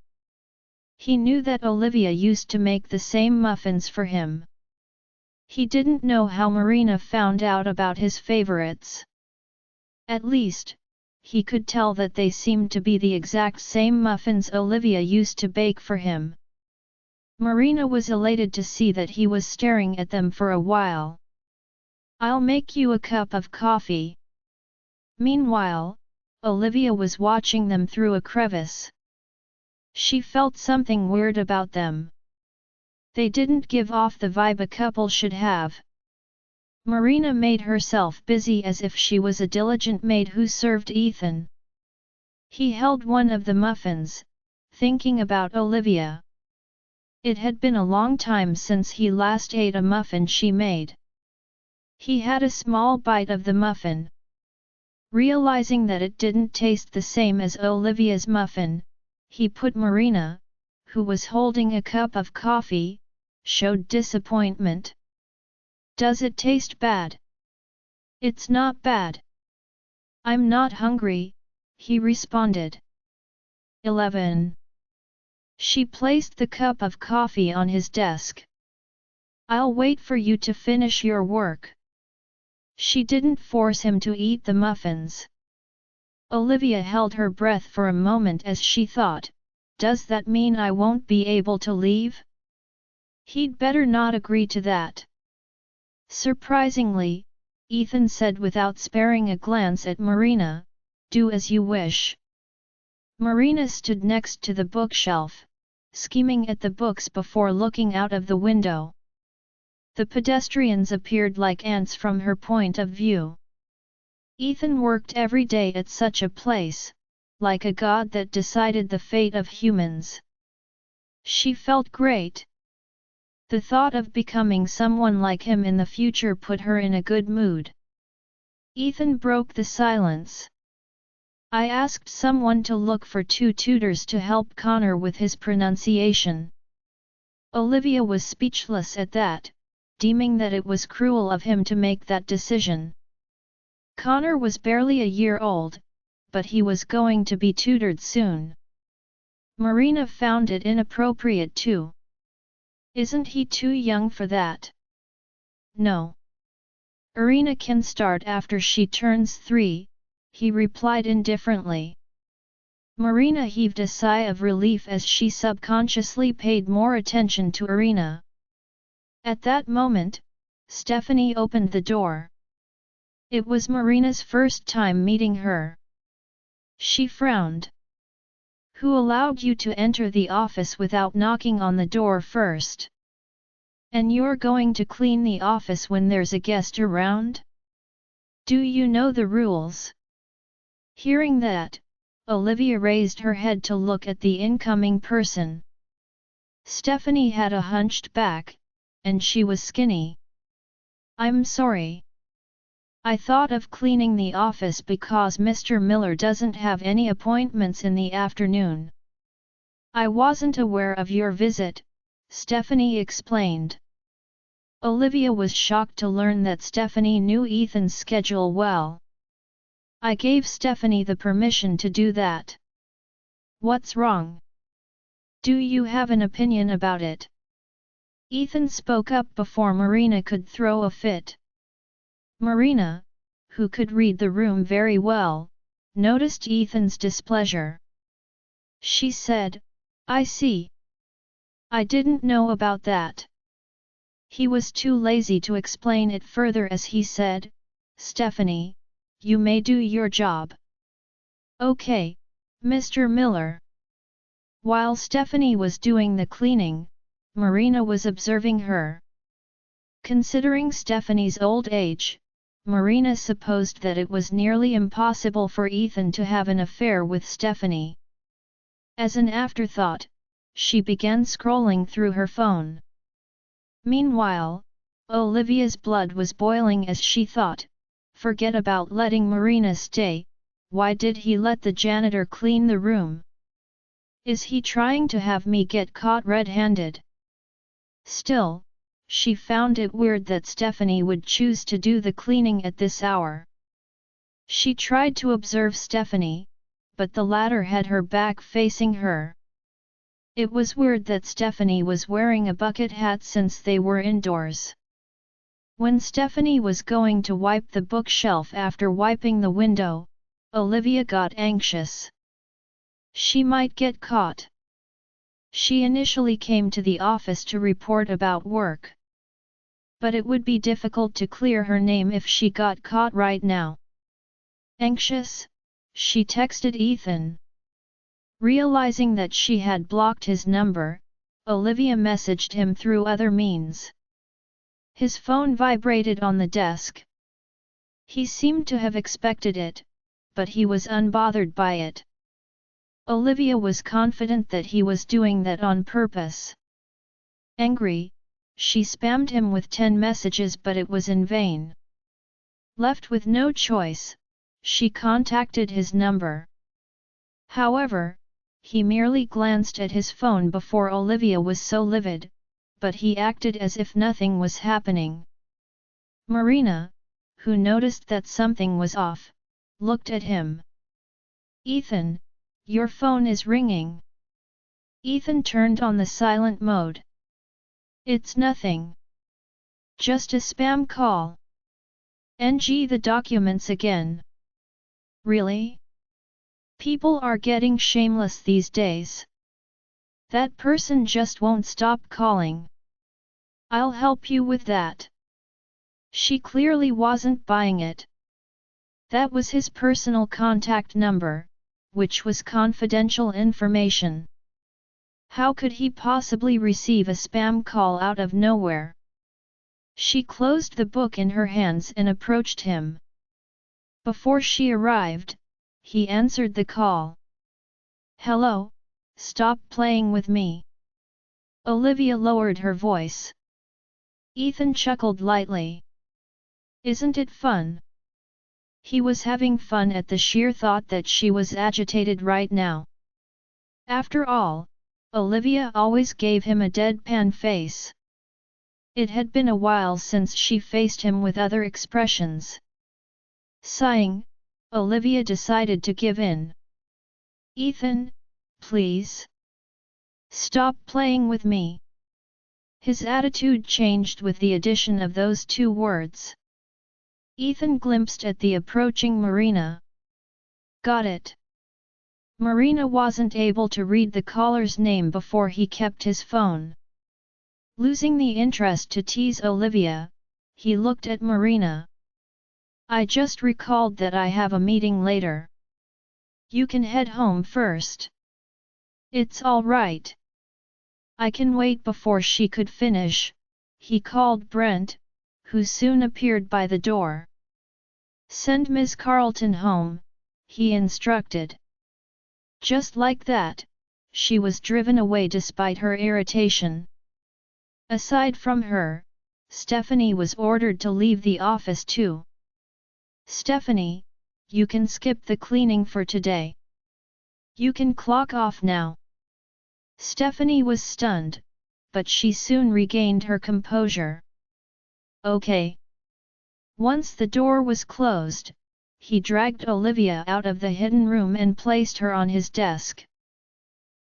He knew that Olivia used to make the same muffins for him. He didn't know how Marina found out about his favorites. At least, he could tell that they seemed to be the exact same muffins Olivia used to bake for him. Marina was elated to see that he was staring at them for a while. "I'll make you a cup of coffee." Meanwhile, Olivia was watching them through a crevice. She felt something weird about them. They didn't give off the vibe a couple should have. Marina made herself busy as if she was a diligent maid who served Ethan. He held one of the muffins, thinking about Olivia. It had been a long time since he last ate a muffin she made. He had a small bite of the muffin. Realizing that it didn't taste the same as Olivia's muffin, he put Marina, who was holding a cup of coffee, showed disappointment. Does it taste bad? It's not bad. I'm not hungry, he responded. 11. She placed the cup of coffee on his desk. I'll wait for you to finish your work. She didn't force him to eat the muffins. Olivia held her breath for a moment as she thought, does that mean I won't be able to leave? He'd better not agree to that. Surprisingly, Ethan said without sparing a glance at Marina, do as you wish. Marina stood next to the bookshelf, scheming at the books before looking out of the window. The pedestrians appeared like ants from her point of view. Ethan worked every day at such a place, like a god that decided the fate of humans. She felt great. The thought of becoming someone like him in the future put her in a good mood. Ethan broke the silence. I asked someone to look for 2 tutors to help Connor with his pronunciation. Olivia was speechless at that, deeming that it was cruel of him to make that decision. Connor was barely a year old, but he was going to be tutored soon. Marina found it inappropriate too. Isn't he too young for that? No. Marina can start after she turns 3, he replied indifferently. Marina heaved a sigh of relief as she subconsciously paid more attention to Marina. At that moment, Stephanie opened the door. It was Marina's first time meeting her. She frowned. Who allowed you to enter the office without knocking on the door first? And you're going to clean the office when there's a guest around? Do you know the rules? Hearing that, Olivia raised her head to look at the incoming person. Stephanie had a hunched back, and she was skinny. I'm sorry. I thought of cleaning the office because Mr. Miller doesn't have any appointments in the afternoon. I wasn't aware of your visit, Stephanie explained. Olivia was shocked to learn that Stephanie knew Ethan's schedule well. I gave Stephanie the permission to do that. What's wrong? Do you have an opinion about it? Ethan spoke up before Marina could throw a fit. Marina, who could read the room very well, noticed Ethan's displeasure. She said, I see. I didn't know about that. He was too lazy to explain it further as he said, Stephanie, you may do your job. Okay, Mr. Miller. While Stephanie was doing the cleaning, Marina was observing her. Considering Stephanie's old age, Marina supposed that it was nearly impossible for Ethan to have an affair with Stephanie. As an afterthought, she began scrolling through her phone. Meanwhile, Olivia's blood was boiling as she thought, forget about letting Marina stay, why did he let the janitor clean the room? Is he trying to have me get caught red-handed? Still, she found it weird that Stephanie would choose to do the cleaning at this hour. She tried to observe Stephanie, but the latter had her back facing her. It was weird that Stephanie was wearing a bucket hat since they were indoors. When Stephanie was going to wipe the bookshelf after wiping the window, Olivia got anxious. She might get caught. She initially came to the office to report about work. But it would be difficult to clear her name if she got caught right now. Anxious, she texted Ethan. Realizing that she had blocked his number, Olivia messaged him through other means. His phone vibrated on the desk. He seemed to have expected it, but he was unbothered by it. Olivia was confident that he was doing that on purpose. Angry, she spammed him with 10 messages, but it was in vain. Left with no choice, she contacted his number. However, he merely glanced at his phone before Olivia was so livid, but he acted as if nothing was happening. Marina, who noticed that something was off, looked at him. "Ethan, your phone is ringing." Ethan turned on the silent mode. "It's nothing. Just a spam call. NG the documents again." "Really? People are getting shameless these days. That person just won't stop calling. I'll help you with that." She clearly wasn't buying it. That was his personal contact number, which was confidential information. How could he possibly receive a spam call out of nowhere? She closed the book in her hands and approached him. Before she arrived, he answered the call. "Hello, stop playing with me." Olivia lowered her voice. Ethan chuckled lightly. "Isn't it fun?" He was having fun at the sheer thought that she was agitated right now. After all, Olivia always gave him a deadpan face. It had been a while since she faced him with other expressions. Sighing, Olivia decided to give in. "Ethan, please. Stop playing with me." His attitude changed with the addition of those two words. Ethan glimpsed at the approaching Marina. "Got it." Marina wasn't able to read the caller's name before he kept his phone. Losing the interest to tease Olivia, he looked at Marina. "I just recalled that I have a meeting later. You can head home first." "It's all right. I can wait." Before she could finish, he called Brent, who soon appeared by the door. "Send Ms. Carlton home," he instructed. Just like that, she was driven away despite her irritation. Aside from her, Stephanie was ordered to leave the office too. "Stephanie, you can skip the cleaning for today. You can clock off now." Stephanie was stunned, but she soon regained her composure. "Okay." Once the door was closed, he dragged Olivia out of the hidden room and placed her on his desk.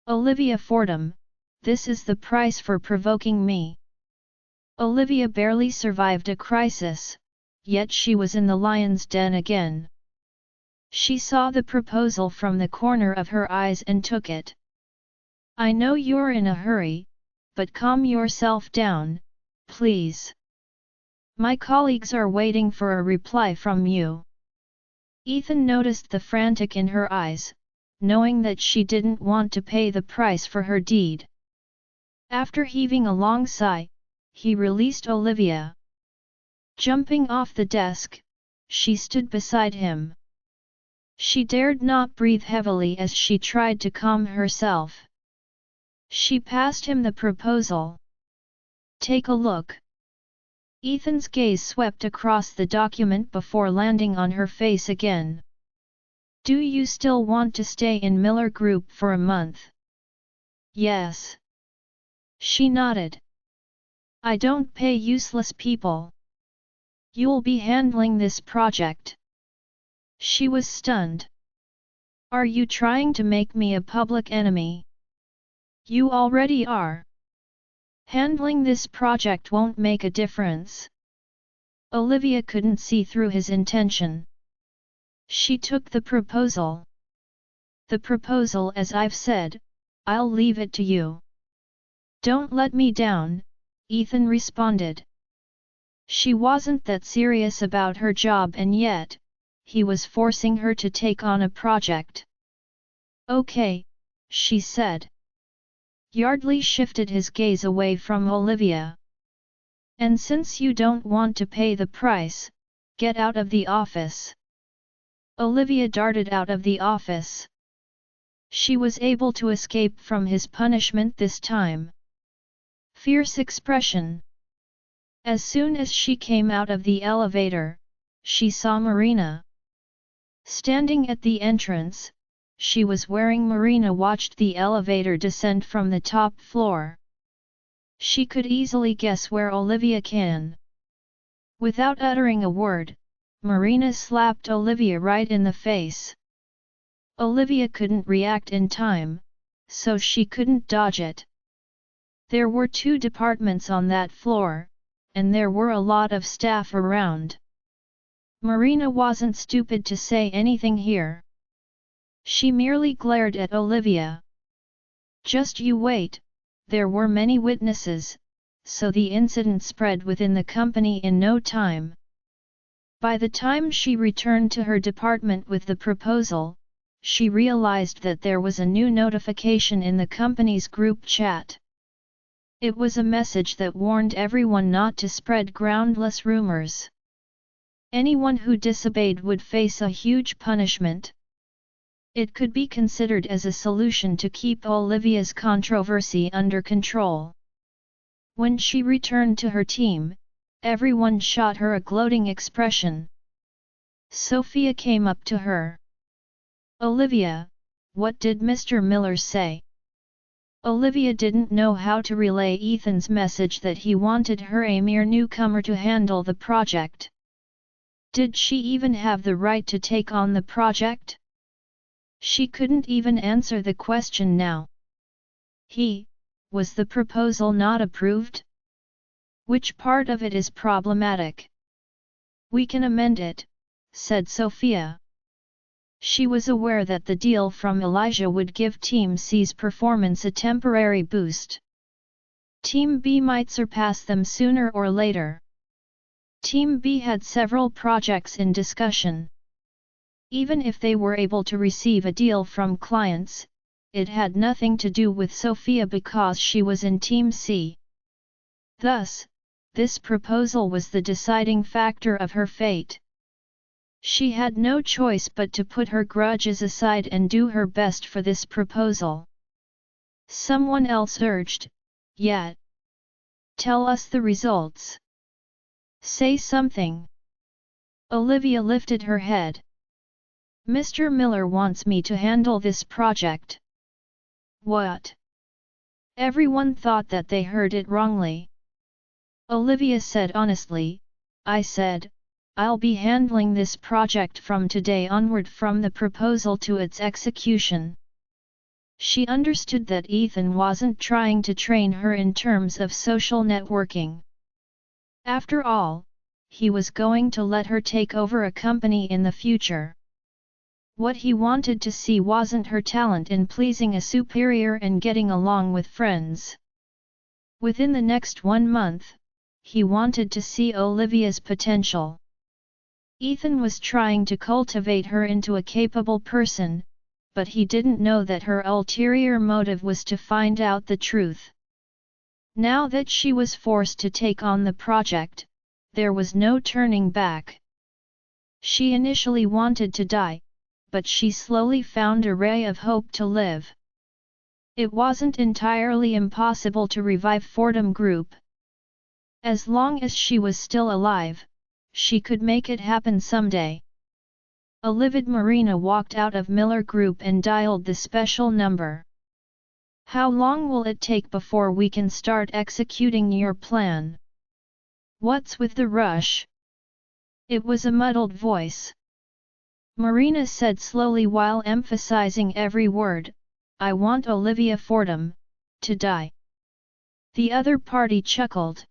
"Olivia Fordham, this is the price for provoking me." Olivia barely survived a crisis, yet she was in the lion's den again. She saw the proposal from the corner of her eyes and took it. "I know you're in a hurry, but calm yourself down, please. My colleagues are waiting for a reply from you." Ethan noticed the frantic in her eyes, knowing that she didn't want to pay the price for her deed. After heaving a long sigh, he released Olivia. Jumping off the desk, she stood beside him. She dared not breathe heavily as she tried to calm herself. She passed him the proposal. "Take a look." Ethan's gaze swept across the document before landing on her face again. "Do you still want to stay in Miller Group for a month?" "Yes." She nodded. "I don't pay useless people. You'll be handling this project." She was stunned. "Are you trying to make me a public enemy?" "You already are. Handling this project won't make a difference." Olivia couldn't see through his intention. She took the proposal. "The proposal, as I've said, I'll leave it to you." "Don't let me down," Ethan responded. She wasn't that serious about her job, and yet, he was forcing her to take on a project. "Okay," she said. Yardley shifted his gaze away from Olivia. "And since you don't want to pay the price, get out of the office." Olivia darted out of the office. She was able to escape from his punishment this time. fierce expression. As soon as she came out of the elevator, she saw Marina. Standing at the entrance, she was wearing. Marina watched the elevator descend from the top floor. She could easily guess where Olivia can. Without uttering a word, Marina slapped Olivia right in the face. Olivia couldn't react in time, so she couldn't dodge it. There were 2 departments on that floor, and there were a lot of staff around. Marina wasn't stupid to say anything here. She merely glared at Olivia. Just you wait, there were many witnesses, so the incident spread within the company in no time. By the time she returned to her department with the proposal, she realized that there was a new notification in the company's group chat. It was a message that warned everyone not to spread groundless rumors. Anyone who disobeyed would face a huge punishment. It could be considered as a solution to keep Olivia's controversy under control. When she returned to her team, everyone shot her a gloating expression. Sophia came up to her. "Olivia, what did Mr. Miller say?" Olivia didn't know how to relay Ethan's message that he wanted her, a mere newcomer, to handle the project. Did she even have the right to take on the project? She couldn't even answer the question now. Was the proposal not approved? Which part of it is problematic? "We can amend it," said Sophia. She was aware that the deal from Elijah would give Team C's performance a temporary boost. Team B might surpass them sooner or later. Team B had several projects in discussion. Even if they were able to receive a deal from clients, it had nothing to do with Sophia because she was in Team C. Thus, this proposal was the deciding factor of her fate. She had no choice but to put her grudges aside and do her best for this proposal. Someone else urged, "Yet. Tell us the results. Say something." Olivia lifted her head. "Mr. Miller wants me to handle this project." "What?" Everyone thought that they heard it wrongly. Olivia said honestly, "I said, I'll be handling this project from today onward, from the proposal to its execution." She understood that Ethan wasn't trying to train her in terms of social networking. After all, he was going to let her take over a company in the future. What he wanted to see wasn't her talent in pleasing a superior and getting along with friends. Within the next 1 month, he wanted to see Olivia's potential. Ethan was trying to cultivate her into a capable person, but he didn't know that her ulterior motive was to find out the truth. Now that she was forced to take on the project, there was no turning back. She initially wanted to die, but she slowly found a ray of hope to live. It wasn't entirely impossible to revive Fordham Group. As long as she was still alive, she could make it happen someday. A livid Marina walked out of Miller Group and dialed the special number. "How long will it take before we can start executing your plan? What's with the rush?" It was a muddled voice. Marina said slowly while emphasizing every word, "I want Olivia Fordham to die." The other party chuckled.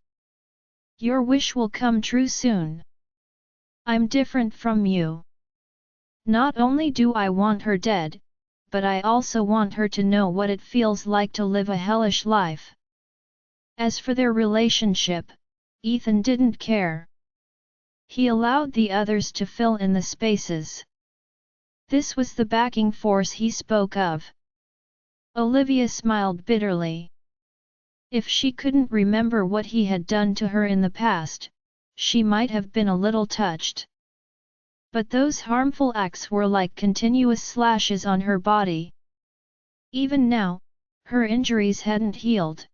"Your wish will come true soon. I'm different from you. Not only do I want her dead, but I also want her to know what it feels like to live a hellish life." As for their relationship, Ethan didn't care. He allowed the others to fill in the spaces. This was the backing force he spoke of. Olivia smiled bitterly. If she couldn't remember what he had done to her in the past, she might have been a little touched. But those harmful acts were like continuous slashes on her body. Even now, her injuries hadn't healed.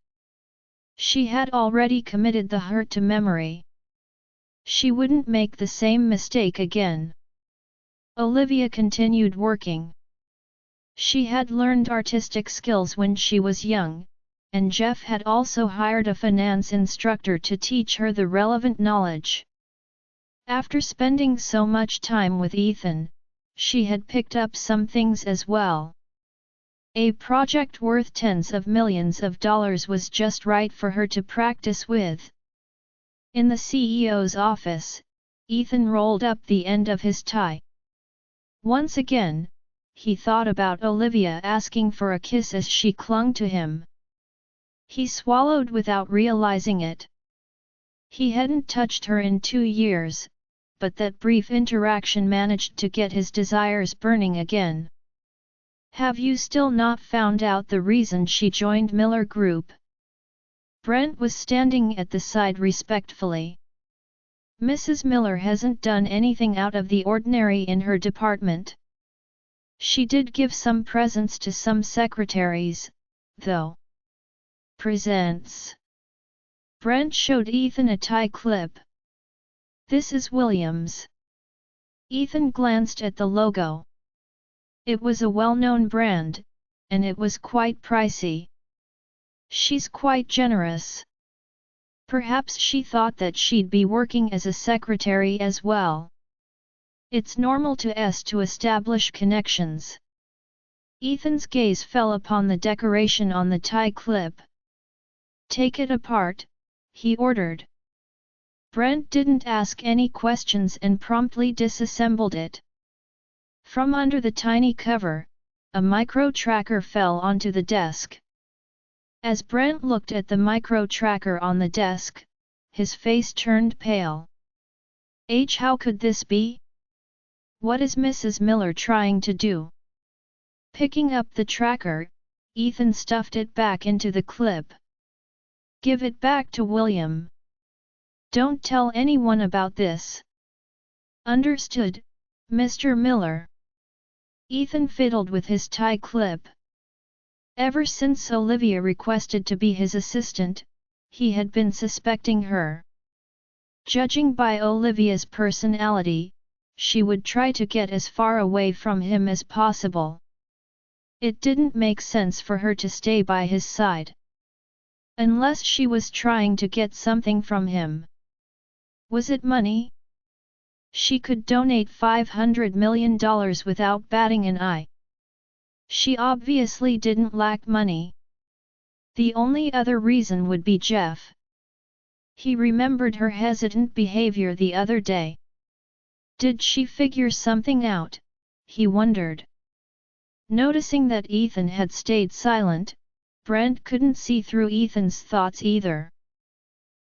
She had already committed the hurt to memory. She wouldn't make the same mistake again. Olivia continued working. She had learned artistic skills when she was young, and Jeff had also hired a finance instructor to teach her the relevant knowledge. After spending so much time with Ethan, she had picked up some things as well. A project worth tens of millions of dollars was just right for her to practice with. In the CEO's office, Ethan rolled up the end of his tie. Once again, he thought about Olivia asking for a kiss as she clung to him. He swallowed without realizing it. He hadn't touched her in 2 years, but that brief interaction managed to get his desires burning again. Have you still not found out the reason she joined Miller Group? Brent was standing at the side respectfully. Mrs. Miller hasn't done anything out of the ordinary in her department. She did give some presents to some secretaries, though. Presents. Brent showed Ethan a tie clip. This is Williams. Ethan glanced at the logo. It was a well-known brand, and it was quite pricey. She's quite generous. Perhaps she thought that she'd be working as a secretary as well. It's normal to establish connections. Ethan's gaze fell upon the decoration on the tie clip. Take it apart, he ordered. Brent didn't ask any questions and promptly disassembled it. From under the tiny cover, a micro-tracker fell onto the desk. As Brent looked at the micro-tracker on the desk, his face turned pale. How could this be? What is Mrs. Miller trying to do? Picking up the tracker, Ethan stuffed it back into the clip. Give it back to William. Don't tell anyone about this. Understood, Mr. Miller. Ethan fiddled with his tie clip. Ever since Olivia requested to be his assistant, he had been suspecting her. Judging by Olivia's personality, she would try to get as far away from him as possible. It didn't make sense for her to stay by his side. Unless she was trying to get something from him. Was it money? She could donate $500 million without batting an eye. She obviously didn't lack money. The only other reason would be Jeff. He remembered her hesitant behavior the other day. Did she figure something out? He wondered. Noticing that Ethan had stayed silent, Brent couldn't see through Ethan's thoughts either.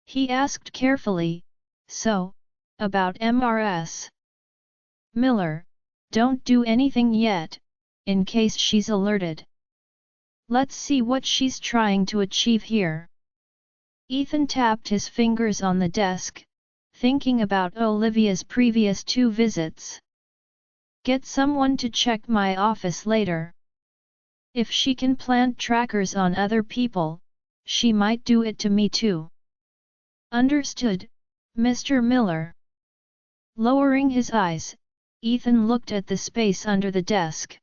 He asked carefully, so, about Mrs. Miller, don't do anything yet, in case she's alerted. Let's see what she's trying to achieve here. Ethan tapped his fingers on the desk, thinking about Olivia's previous 2 visits. Get someone to check my office later. If she can plant trackers on other people, she might do it to me too. Understood, Mr. Miller. Lowering his eyes, Ethan looked at the space under the desk.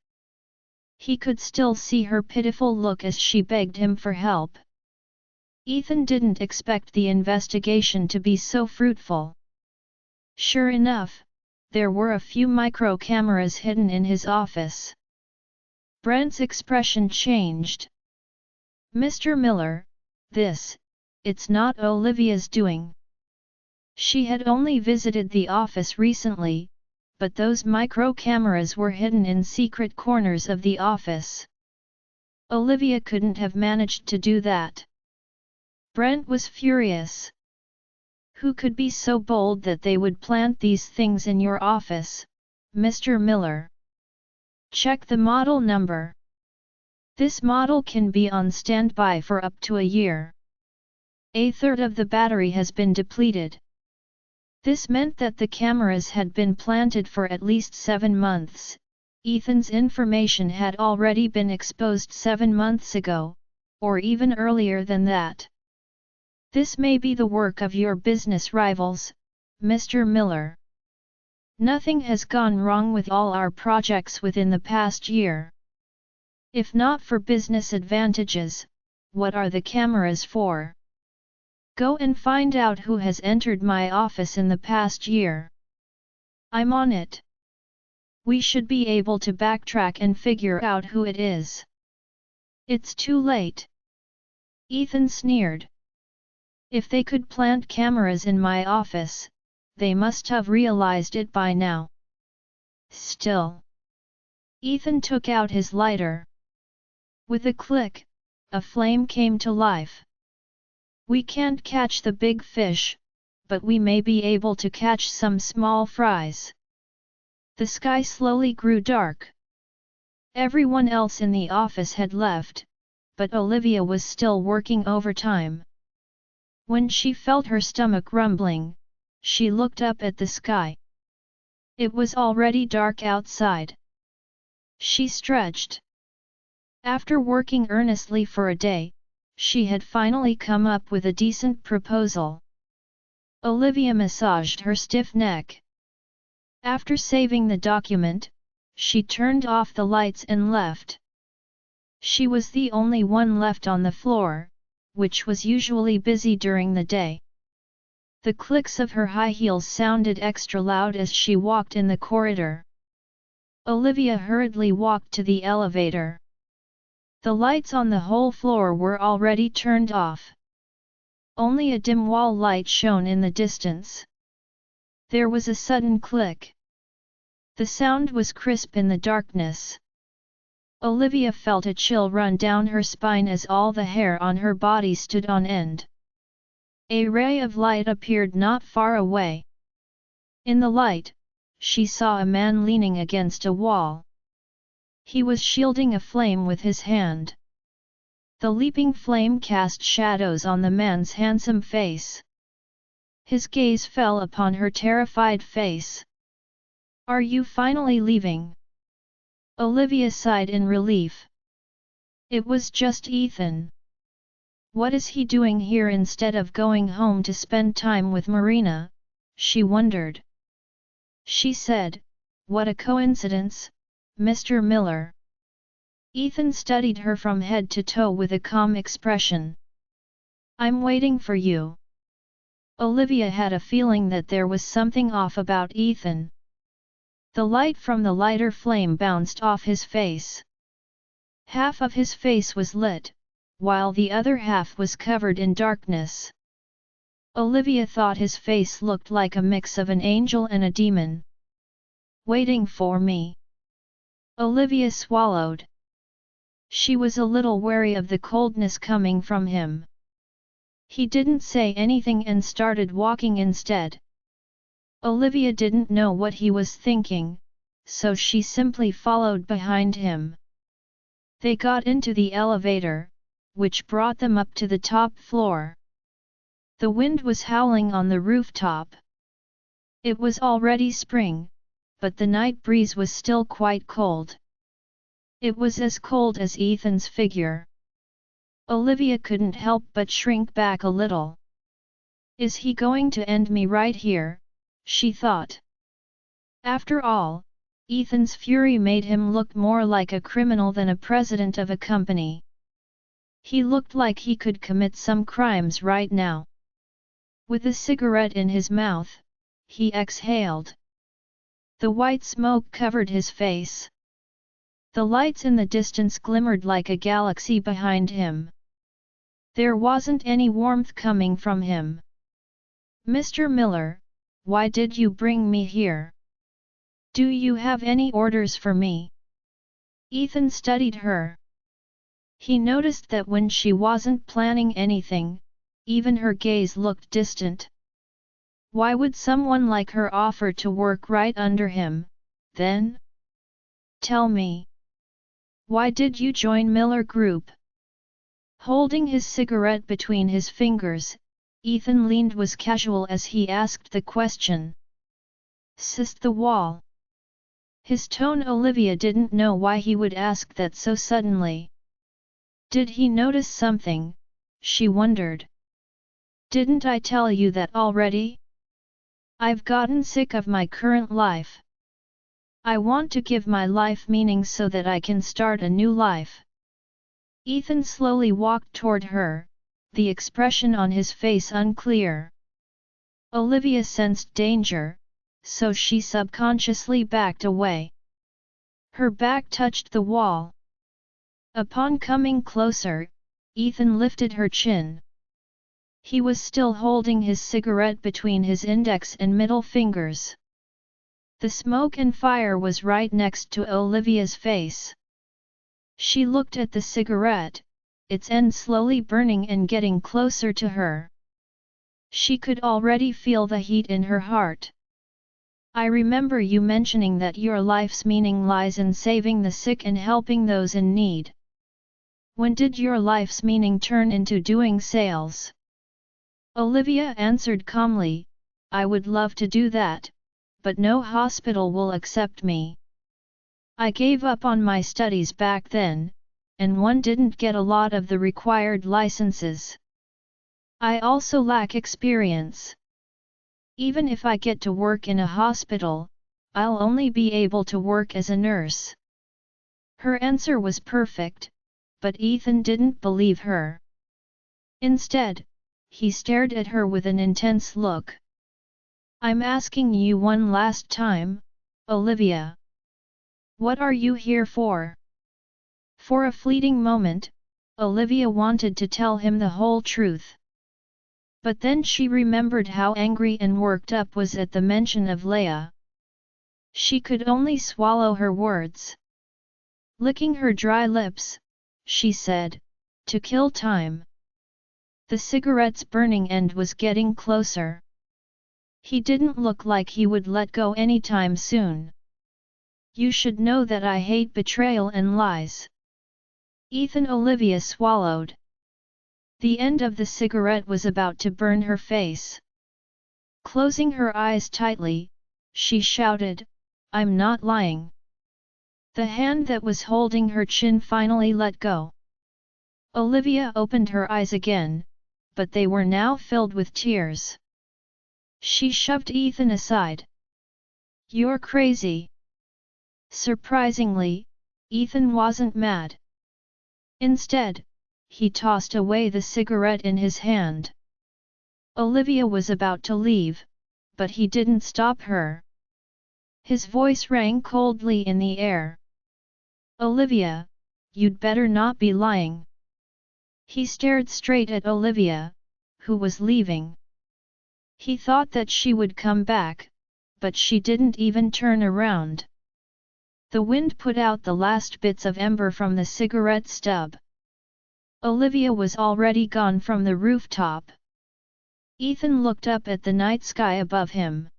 He could still see her pitiful look as she begged him for help. Ethan didn't expect the investigation to be so fruitful. Sure enough, there were a few micro-cameras hidden in his office. Brent's expression changed. Mr. Miller, it's not Olivia's doing. She had only visited the office recently, but those micro-cameras were hidden in secret corners of the office. Olivia couldn't have managed to do that. Brent was furious. Who could be so bold that they would plant these things in your office, Mr. Miller? Check the model number. This model can be on standby for up to a year. A third of the battery has been depleted. This meant that the cameras had been planted for at least 7 months. Ethan's information had already been exposed 7 months ago, or even earlier than that. This may be the work of your business rivals, Mr. Miller. Nothing has gone wrong with all our projects within the past year. If not for business advantages, what are the cameras for? Go and find out who has entered my office in the past year. I'm on it. We should be able to backtrack and figure out who it is. It's too late. Ethan sneered. If they could plant cameras in my office, they must have realized it by now. Still. Ethan took out his lighter. With a click, a flame came to life. We can't catch the big fish, but we may be able to catch some small fries. The sky slowly grew dark. Everyone else in the office had left, but Olivia was still working overtime. When she felt her stomach rumbling, she looked up at the sky. It was already dark outside. She stretched. After working earnestly for a day, she had finally come up with a decent proposal. Olivia massaged her stiff neck. After saving the document, she turned off the lights and left. She was the only one left on the floor, which was usually busy during the day. The clicks of her high heels sounded extra loud as she walked in the corridor. Olivia hurriedly walked to the elevator. The lights on the whole floor were already turned off. Only a dim wall light shone in the distance. There was a sudden click. The sound was crisp in the darkness. Olivia felt a chill run down her spine as all the hair on her body stood on end. A ray of light appeared not far away. In the light, she saw a man leaning against a wall. He was shielding a flame with his hand. The leaping flame cast shadows on the man's handsome face. His gaze fell upon her terrified face. "Are you finally leaving?" Olivia sighed in relief. It was just Ethan. What is he doing here instead of going home to spend time with Marina? She wondered. She said, "What a coincidence, Mr. Miller." Ethan studied her from head to toe with a calm expression. "I'm waiting for you." Olivia had a feeling that there was something off about Ethan. The light from the lighter flame bounced off his face. Half of his face was lit, while the other half was covered in darkness. Olivia thought his face looked like a mix of an angel and a demon. "Waiting for me?" Olivia swallowed. She was a little wary of the coldness coming from him. He didn't say anything and started walking instead. Olivia didn't know what he was thinking, so she simply followed behind him. They got into the elevator, which brought them up to the top floor. The wind was howling on the rooftop. It was already spring, but the night breeze was still quite cold. It was as cold as Ethan's figure. Olivia couldn't help but shrink back a little. "Is he going to end me right here?" she thought. After all, Ethan's fury made him look more like a criminal than a president of a company. He looked like he could commit some crimes right now. With a cigarette in his mouth, he exhaled. The white smoke covered his face. The lights in the distance glimmered like a galaxy behind him. There wasn't any warmth coming from him. "Mr. Miller, why did you bring me here? Do you have any orders for me?" Ethan studied her. He noticed that when she wasn't planning anything, even her gaze looked distant. Why would someone like her offer to work right under him, then? "Tell me. Why did you join Miller Group?" Holding his cigarette between his fingers, Ethan leaned was casual as he asked the question. "Sissed the wall." His tone Olivia didn't know why he would ask that so suddenly. Did he notice something, she wondered. Didn't I tell you that already? I've gotten sick of my current life. I want to give my life meaning so that I can start a new life. Ethan slowly walked toward her, the expression on his face unclear. Olivia sensed danger, so she subconsciously backed away. Her back touched the wall. Upon coming closer, Ethan lifted her chin. He was still holding his cigarette between his index and middle fingers. The smoke and fire was right next to Olivia's face. She looked at the cigarette, its end slowly burning and getting closer to her. She could already feel the heat in her heart. I remember you mentioning that your life's meaning lies in saving the sick and helping those in need. When did your life's meaning turn into doing sales? Olivia answered calmly, I would love to do that, but no hospital will accept me. I gave up on my studies back then, and one didn't get a lot of the required licenses. I also lack experience. Even if I get to work in a hospital, I'll only be able to work as a nurse. Her answer was perfect, but Ethan didn't believe her. Instead, he stared at her with an intense look. I'm asking you one last time, Olivia. What are you here for? For a fleeting moment, Olivia wanted to tell him the whole truth. But then she remembered how angry and worked up was at the mention of Leia. She could only swallow her words. Licking her dry lips, she said, to kill time. The cigarette's burning end was getting closer. He didn't look like he would let go anytime soon. You should know that I hate betrayal and lies. Ethan. Olivia swallowed. The end of the cigarette was about to burn her face. Closing her eyes tightly, she shouted, I'm not lying. The hand that was holding her chin finally let go. Olivia opened her eyes again, but they were now filled with tears. She shoved Ethan aside. You're crazy. Surprisingly, Ethan wasn't mad. Instead, he tossed away the cigarette in his hand. Olivia was about to leave, but he didn't stop her. His voice rang coldly in the air. Olivia, you'd better not be lying. He stared straight at Olivia, who was leaving. He thought that she would come back, but she didn't even turn around. The wind put out the last bits of ember from the cigarette stub. Olivia was already gone from the rooftop. Ethan looked up at the night sky above him.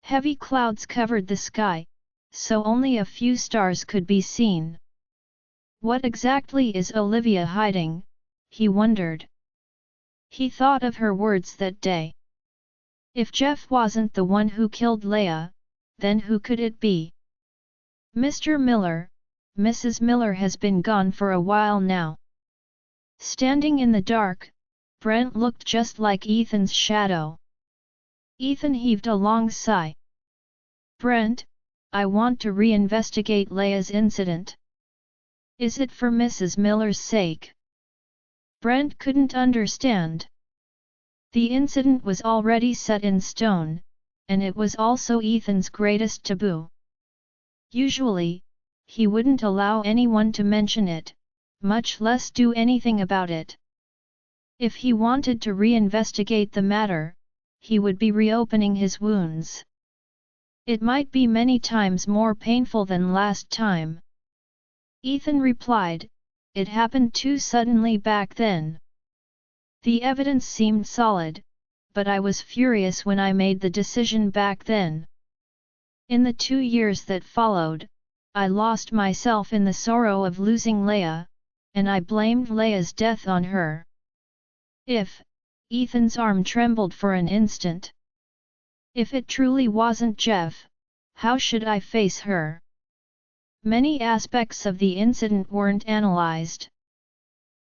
Heavy clouds covered the sky, so only a few stars could be seen. What exactly is Olivia hiding, he wondered. He thought of her words that day. If Jeff wasn't the one who killed Leia, then who could it be? Mr. Miller, Mrs. Miller has been gone for a while now. Standing in the dark, Brent looked just like Ethan's shadow. Ethan heaved a long sigh. Brent, I want to reinvestigate Leia's incident. Is it for Mrs. Miller's sake? Brent couldn't understand. The incident was already set in stone, and it was also Ethan's greatest taboo. Usually, he wouldn't allow anyone to mention it, much less do anything about it. If he wanted to reinvestigate the matter, he would be reopening his wounds. It might be many times more painful than last time. Ethan replied, it happened too suddenly back then. The evidence seemed solid, but I was furious when I made the decision back then. In the 2 years that followed, I lost myself in the sorrow of losing Leia, and I blamed Leia's death on her. Ethan's arm trembled for an instant. If it truly wasn't Jeff, how should I face her? Many aspects of the incident weren't analyzed.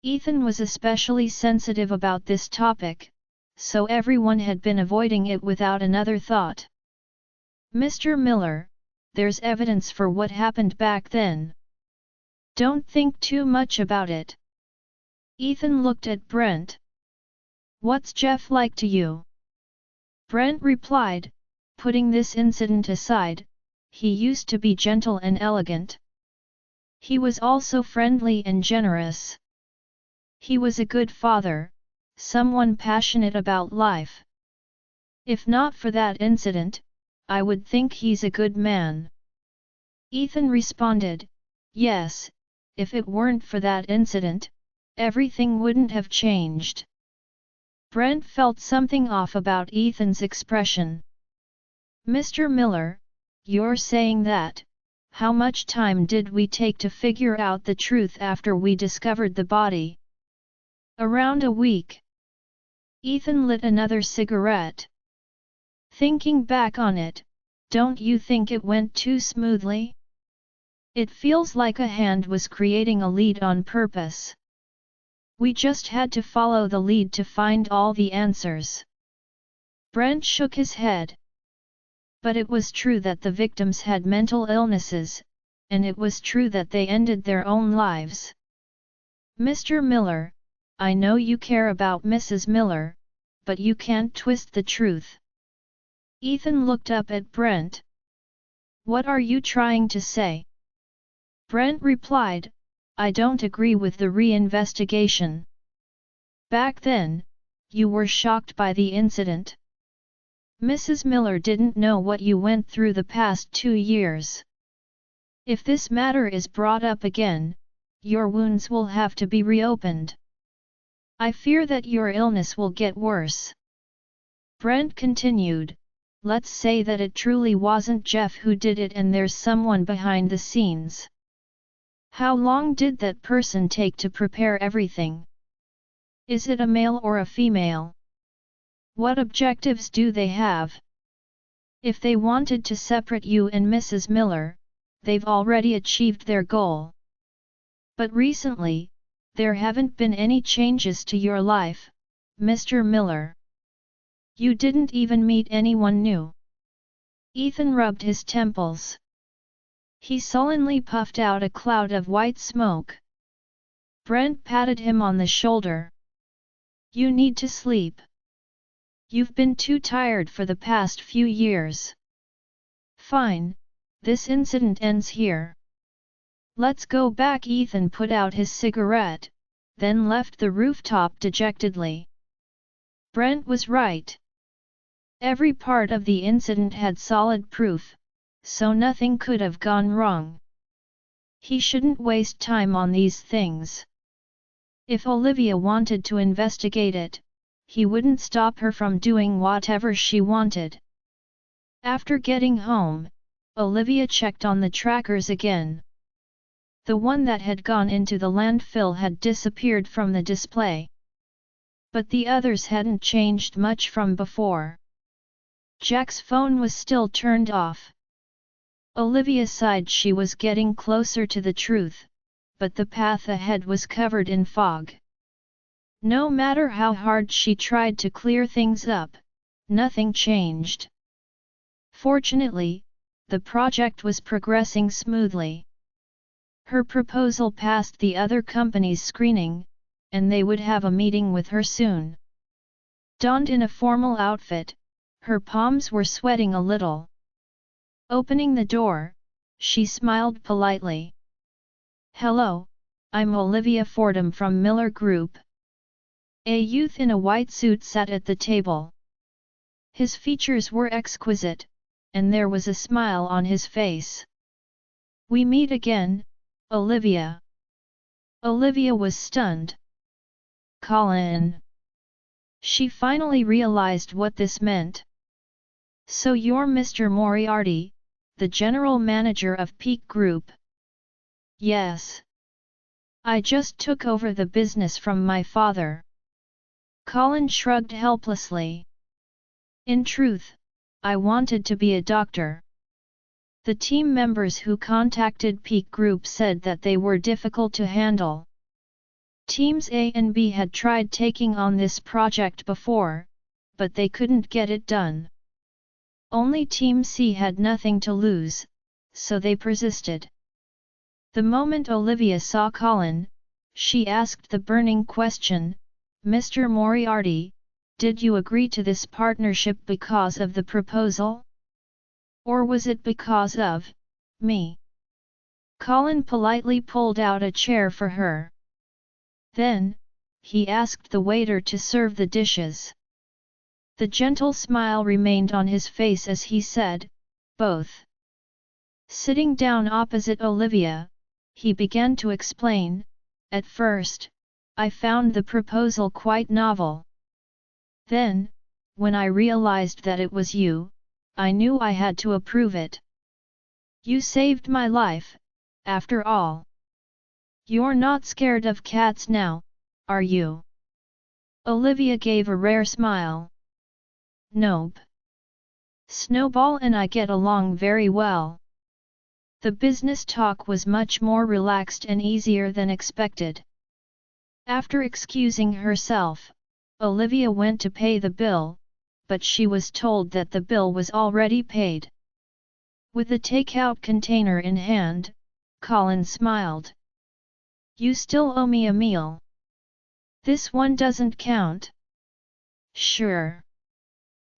Ethan was especially sensitive about this topic, so everyone had been avoiding it without another thought. Mr. Miller, there's evidence for what happened back then. Don't think too much about it. Ethan looked at Brent. What's Jeff like to you? Brent replied, putting this incident aside, he used to be gentle and elegant. He was also friendly and generous. He was a good father, someone passionate about life. If not for that incident, I would think he's a good man. Ethan responded, yes, if it weren't for that incident, everything wouldn't have changed. Brent felt something off about Ethan's expression. Mr. Miller, you're saying that, how much time did we take to figure out the truth after we discovered the body? Around a week. Ethan lit another cigarette. Thinking back on it, don't you think it went too smoothly? It feels like a hand was creating a lead on purpose. We just had to follow the lead to find all the answers. Brent shook his head. But it was true that the victims had mental illnesses, and it was true that they ended their own lives. Mr. Miller, I know you care about Mrs. Miller, but you can't twist the truth. Ethan looked up at Brent. What are you trying to say? Brent replied, I don't agree with the reinvestigation. Back then, you were shocked by the incident. Mrs. Miller didn't know what you went through the past 2 years. If this matter is brought up again, your wounds will have to be reopened. I fear that your illness will get worse. Brent continued, let's say that it truly wasn't Jeff who did it and there's someone behind the scenes. How long did that person take to prepare everything? Is it a male or a female? What objectives do they have? If they wanted to separate you and Mrs. Miller, they've already achieved their goal. But recently, there haven't been any changes to your life, Mr. Miller. You didn't even meet anyone new. Ethan rubbed his temples. He sullenly puffed out a cloud of white smoke. Brent patted him on the shoulder. You need to sleep. You've been too tired for the past few years. Fine, this incident ends here. Let's go back. Ethan put out his cigarette, then left the rooftop dejectedly. Brent was right. Every part of the incident had solid proof, so nothing could have gone wrong. He shouldn't waste time on these things. If Olivia wanted to investigate it, he wouldn't stop her from doing whatever she wanted. After getting home, Olivia checked on the trackers again. The one that had gone into the landfill had disappeared from the display. But the others hadn't changed much from before. Jack's phone was still turned off. Olivia sighed. She was getting closer to the truth, but the path ahead was covered in fog. No matter how hard she tried to clear things up, nothing changed. Fortunately, the project was progressing smoothly. Her proposal passed the other company's screening, and they would have a meeting with her soon. Donned in a formal outfit, her palms were sweating a little. Opening the door, she smiled politely. Hello, I'm Olivia Fordham from Miller Group. A youth in a white suit sat at the table. His features were exquisite, and there was a smile on his face. We meet again, Olivia. Olivia was stunned. Colin. She finally realized what this meant. So you're Mr. Moriarty, the general manager of Peak Group? Yes. I just took over the business from my father. Colin shrugged helplessly. In truth, I wanted to be a doctor. The team members who contacted Peak Group said that they were difficult to handle. Teams A and B had tried taking on this project before, but they couldn't get it done. Only Team C had nothing to lose, so they persisted. The moment Olivia saw Colin, she asked the burning question, "Mr. Moriarty, did you agree to this partnership because of the proposal? Or was it because of me?" Colin politely pulled out a chair for her. Then, he asked the waiter to serve the dishes. The gentle smile remained on his face as he said, "Both." Sitting down opposite Olivia, he began to explain, "At first, I found the proposal quite novel. Then, when I realized that it was you, I knew I had to approve it. You saved my life, after all. You're not scared of cats now, are you?" Olivia gave a rare smile. "Nope. Snowball and I get along very well." The business talk was much more relaxed and easier than expected. After excusing herself, Olivia went to pay the bill, but she was told that the bill was already paid. With the takeout container in hand, Colin smiled. "You still owe me a meal. This one doesn't count." "Sure.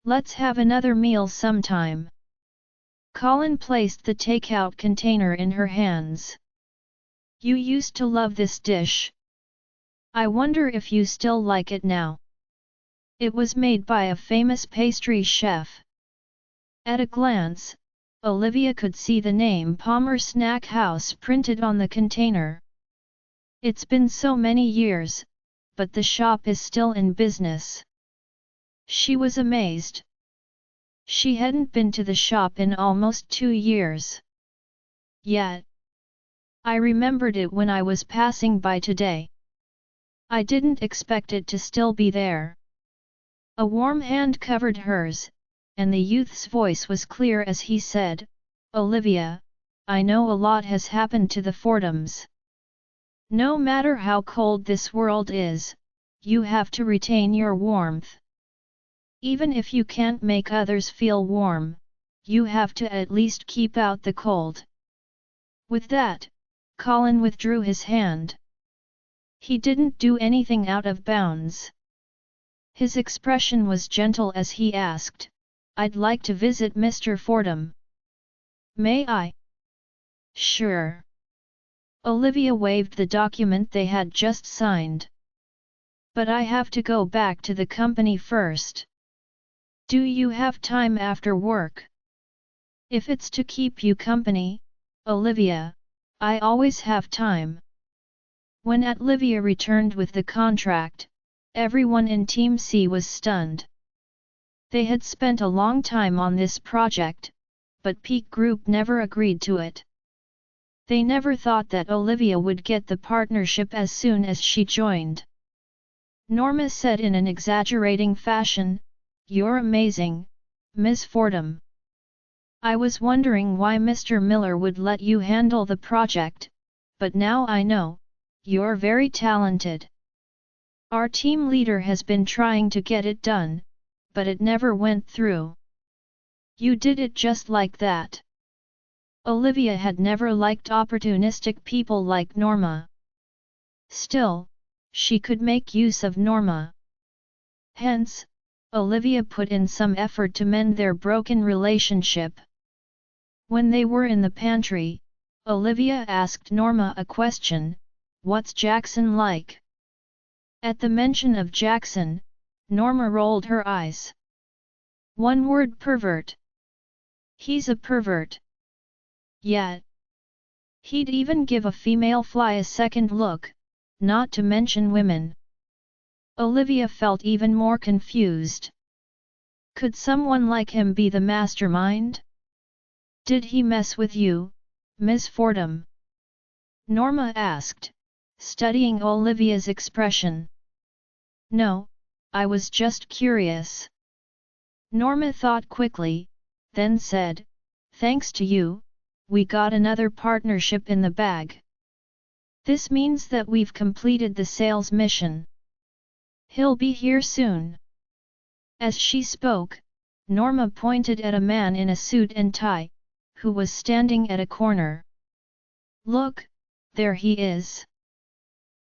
Let's have another meal sometime." Colin placed the takeout container in her hands. "You used to love this dish. I wonder if you still like it now. It was made by a famous pastry chef." At a glance, Olivia could see the name Palmer Snack House printed on the container. "It's been so many years, but the shop is still in business." She was amazed. She hadn't been to the shop in almost 2 years. Yet, "I remembered it when I was passing by today. I didn't expect it to still be there." A warm hand covered hers, and the youth's voice was clear as he said, "Olivia, I know a lot has happened to the Fordhams. No matter how cold this world is, you have to retain your warmth. Even if you can't make others feel warm, you have to at least keep out the cold." With that, Colin withdrew his hand. He didn't do anything out of bounds. His expression was gentle as he asked, "I'd like to visit Mr. Fordham. May I?" "Sure." Olivia waved the document they had just signed. "But I have to go back to the company first." "Do you have time after work?" "If it's to keep you company, Olivia, I always have time." When Olivia returned with the contract, everyone in Team C was stunned. They had spent a long time on this project, but Peak Group never agreed to it. They never thought that Olivia would get the partnership as soon as she joined. Norma said in an exaggerating fashion, "You're amazing, Ms. Fordham. I was wondering why Mr. Miller would let you handle the project, but now I know, you're very talented. Our team leader has been trying to get it done, but it never went through. You did it just like that." Olivia had never liked opportunistic people like Norma. Still, she could make use of Norma. Hence, Olivia put in some effort to mend their broken relationship. When they were in the pantry, Olivia asked Norma a question, "What's Jackson like?" At the mention of Jackson, Norma rolled her eyes. "One word: pervert. He's a pervert. Yet, he'd even give a female fly a second look, not to mention women." Olivia felt even more confused. Could someone like him be the mastermind? "Did he mess with you, Ms. Fordham?" Norma asked, studying Olivia's expression. "No, I was just curious." Norma thought quickly, then said, "Thanks to you, we got another partnership in the bag. This means that we've completed the sales mission. He'll be here soon." As she spoke, Norma pointed at a man in a suit and tie, who was standing at a corner. "Look, there he is."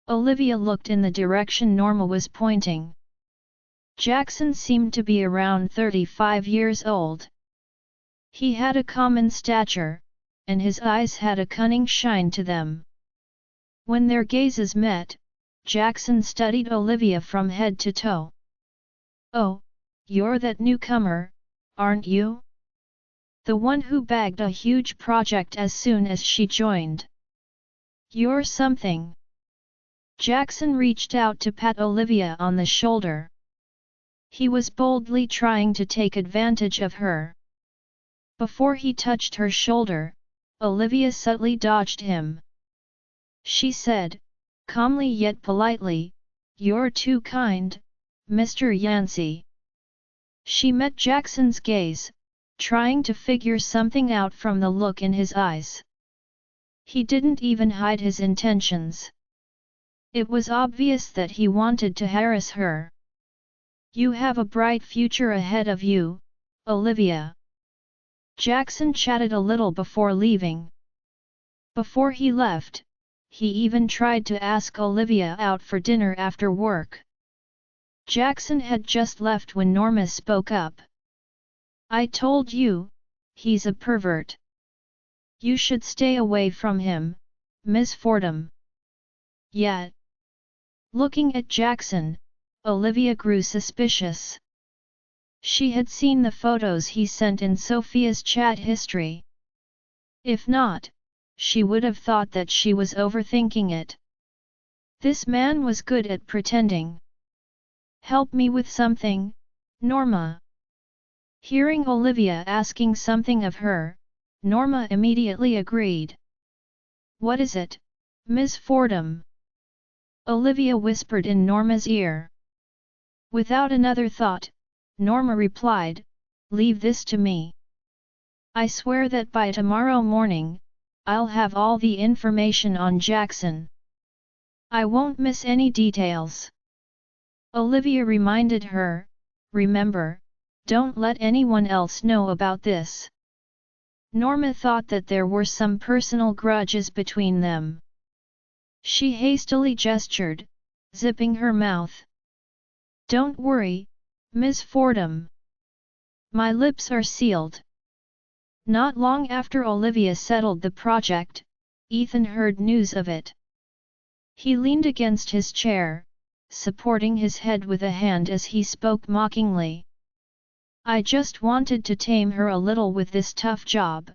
Olivia looked in the direction Norma was pointing. Jackson seemed to be around 35 years old. He had a common stature, and his eyes had a cunning shine to them. When their gazes met, Jackson studied Olivia from head to toe. "Oh, you're that newcomer, aren't you? The one who bagged a huge project as soon as she joined. You're something." Jackson reached out to pat Olivia on the shoulder. He was boldly trying to take advantage of her. Before he touched her shoulder, Olivia subtly dodged him. She said, calmly yet politely, "You're too kind, Mr. Yancey." She met Jackson's gaze, trying to figure something out from the look in his eyes. He didn't even hide his intentions. It was obvious that he wanted to harass her. "You have a bright future ahead of you, Olivia." Jackson chatted a little before leaving. Before he left, he even tried to ask Olivia out for dinner after work. Jackson had just left when Norma spoke up. "I told you, he's a pervert. You should stay away from him, Miss Fordham." Yet, looking at Jackson, Olivia grew suspicious. She had seen the photos he sent in Sophia's chat history. If not, she would have thought that she was overthinking it. This man was good at pretending. "Help me with something, Norma." Hearing Olivia asking something of her, Norma immediately agreed. "What is it, Miss Fordham?" Olivia whispered in Norma's ear. Without another thought, Norma replied, "Leave this to me. I swear that by tomorrow morning, I'll have all the information on Jackson. I won't miss any details." Olivia reminded her, "Remember, don't let anyone else know about this." Norma thought that there were some personal grudges between them. She hastily gestured, zipping her mouth. "Don't worry, Miss Fordham. My lips are sealed." Not long after Olivia settled the project, Ethan heard news of it. He leaned against his chair, supporting his head with a hand as he spoke mockingly. "I just wanted to tame her a little with this tough job,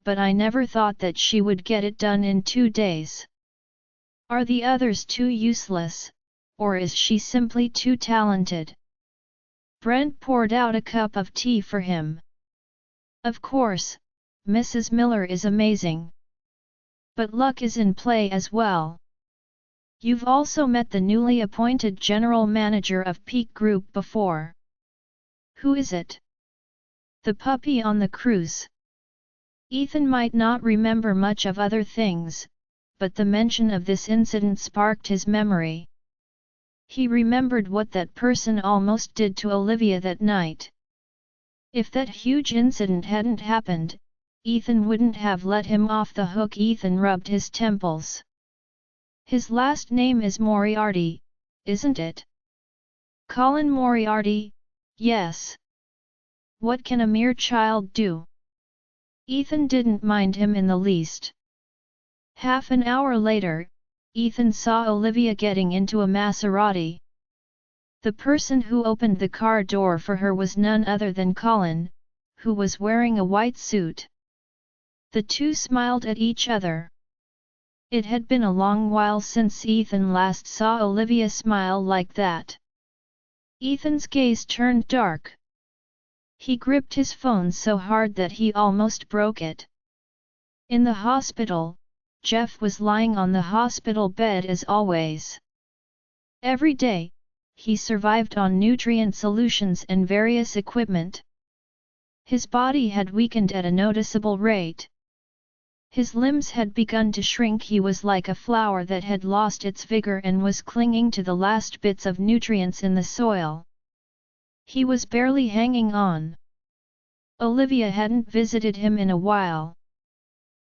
but I never thought that she would get it done in 2 days. Are the others too useless, or is she simply too talented?" Brent poured out a cup of tea for him. "Of course, Mrs. Miller is amazing. But luck is in play as well. You've also met the newly appointed general manager of Peak Group before." "Who is it?" "The puppy on the cruise." Ethan might not remember much of other things, but the mention of this incident sparked his memory. He remembered what that person almost did to Olivia that night. If that huge incident hadn't happened, Ethan wouldn't have let him off the hook. Ethan rubbed his temples. "His last name is Moriarty, isn't it?" "Colin Moriarty, yes. What can a mere child do?" Ethan didn't mind him in the least. Half an hour later, Ethan saw Olivia getting into a Maserati. The person who opened the car door for her was none other than Colin, who was wearing a white suit. The two smiled at each other. It had been a long while since Ethan last saw Olivia smile like that. Ethan's gaze turned dark. He gripped his phone so hard that he almost broke it. In the hospital, Jeff was lying on the hospital bed as always. Every day, he survived on nutrient solutions and various equipment. His body had weakened at a noticeable rate. His limbs had begun to shrink. He was like a flower that had lost its vigor and was clinging to the last bits of nutrients in the soil. He was barely hanging on. Olivia hadn't visited him in a while.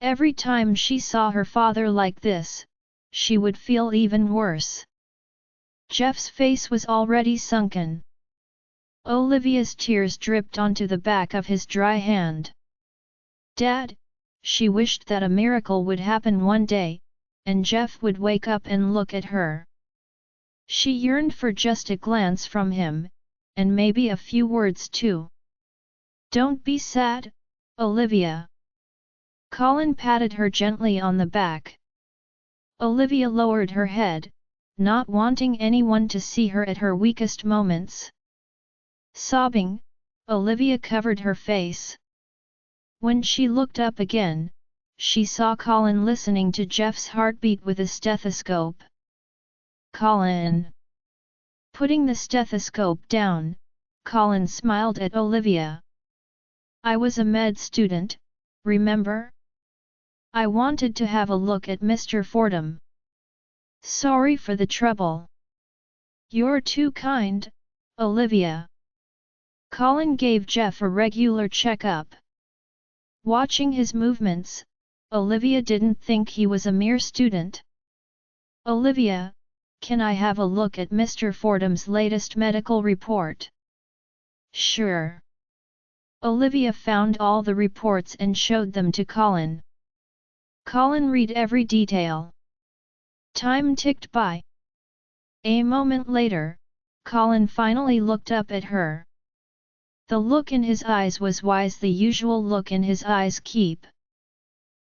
Every time she saw her father like this, she would feel even worse. Jeff's face was already sunken. Olivia's tears dripped onto the back of his dry hand. Dad, she wished that a miracle would happen one day, and Jeff would wake up and look at her. She yearned for just a glance from him, and maybe a few words too. Don't be sad, Olivia. Colin patted her gently on the back. Olivia lowered her head, not wanting anyone to see her at her weakest moments. Sobbing, Olivia covered her face. When she looked up again, she saw Colin listening to Jeff's heartbeat with a stethoscope. Colin. Putting the stethoscope down, Colin smiled at Olivia. I was a med student, remember? I wanted to have a look at Mr. Fordham. Sorry for the trouble. You're too kind, Olivia. Colin gave Jeff a regular checkup. Watching his movements, Olivia didn't think he was a mere student. Olivia, can I have a look at Mr. Fordham's latest medical report? Sure. Olivia found all the reports and showed them to Colin. Colin read every detail. Time ticked by. A moment later, Colin finally looked up at her. The look in his eyes was wise, the usual look in his eyes keep.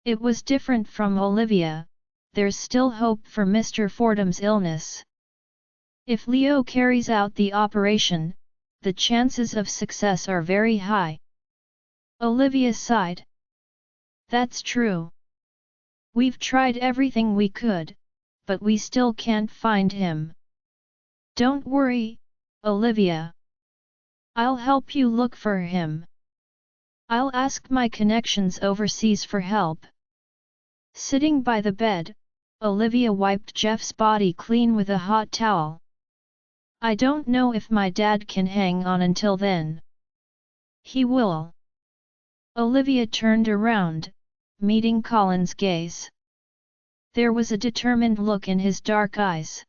It was different from Olivia. There's still hope for Mr. Fordham's illness. If Leo carries out the operation, the chances of success are very high. Olivia sighed. That's true. We've tried everything we could, but we still can't find him. Don't worry, Olivia. I'll help you look for him. I'll ask my connections overseas for help. Sitting by the bed, Olivia wiped Jeff's body clean with a hot towel. I don't know if my dad can hang on until then. He will. Olivia turned around, meeting Colin's gaze. There was a determined look in his dark eyes.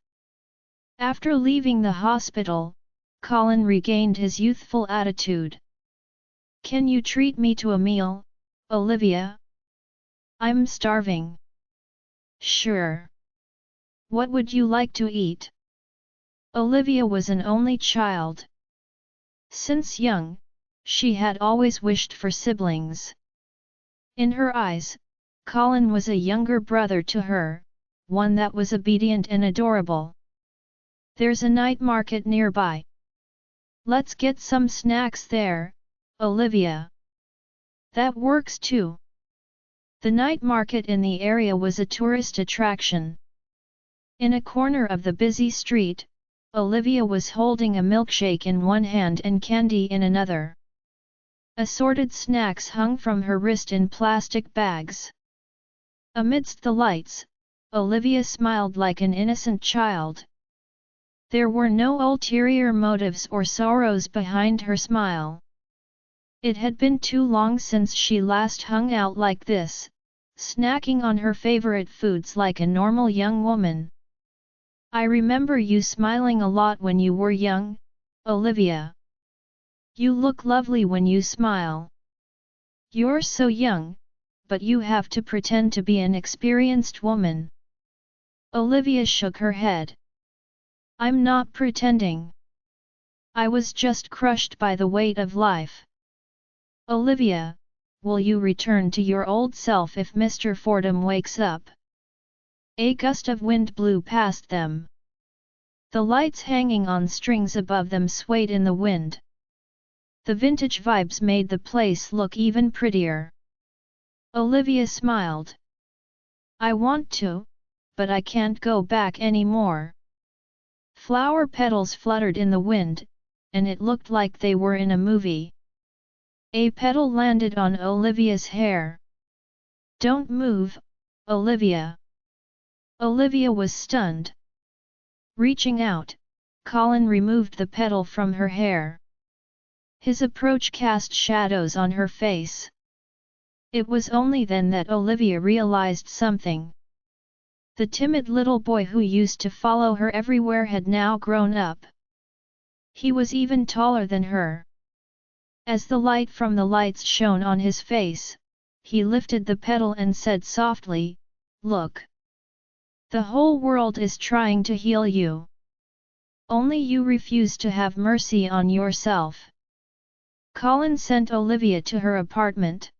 After leaving the hospital, Colin regained his youthful attitude. Can you treat me to a meal, Olivia? I'm starving. Sure. What would you like to eat? Olivia was an only child. Since young, she had always wished for siblings. In her eyes, Colin was a younger brother to her, one that was obedient and adorable. There's a night market nearby. Let's get some snacks there, Olivia. That works too. The night market in the area was a tourist attraction. In a corner of the busy street, Olivia was holding a milkshake in one hand and candy in another. Assorted snacks hung from her wrist in plastic bags. Amidst the lights, Olivia smiled like an innocent child. There were no ulterior motives or sorrows behind her smile. It had been too long since she last hung out like this, snacking on her favorite foods like a normal young woman. I remember you smiling a lot when you were young, Olivia. You look lovely when you smile. You're so young, but you have to pretend to be an experienced woman. Olivia shook her head. I'm not pretending. I was just crushed by the weight of life. Olivia, will you return to your old self if Mr. Fordham wakes up? A gust of wind blew past them. The lights hanging on strings above them swayed in the wind. The vintage vibes made the place look even prettier. Olivia smiled. I want to, but I can't go back anymore. Flower petals fluttered in the wind, and it looked like they were in a movie. A petal landed on Olivia's hair. Don't move, Olivia. Olivia was stunned. Reaching out, Colin removed the petal from her hair. His approach cast shadows on her face. It was only then that Olivia realized something. The timid little boy who used to follow her everywhere had now grown up. He was even taller than her. As the light from the lights shone on his face, he lifted the petal and said softly, "Look. The whole world is trying to heal you. Only you refuse to have mercy on yourself." Colin sent Olivia to her apartment.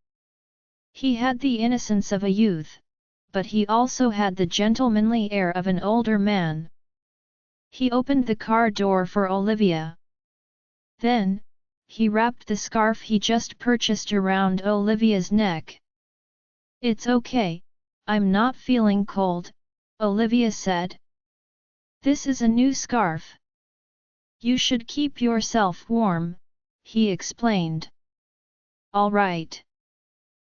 He had the innocence of a youth, but he also had the gentlemanly air of an older man. He opened the car door for Olivia. Then, he wrapped the scarf he just purchased around Olivia's neck. "It's okay, I'm not feeling cold," Olivia said. "This is a new scarf. You should keep yourself warm," he explained. "All right.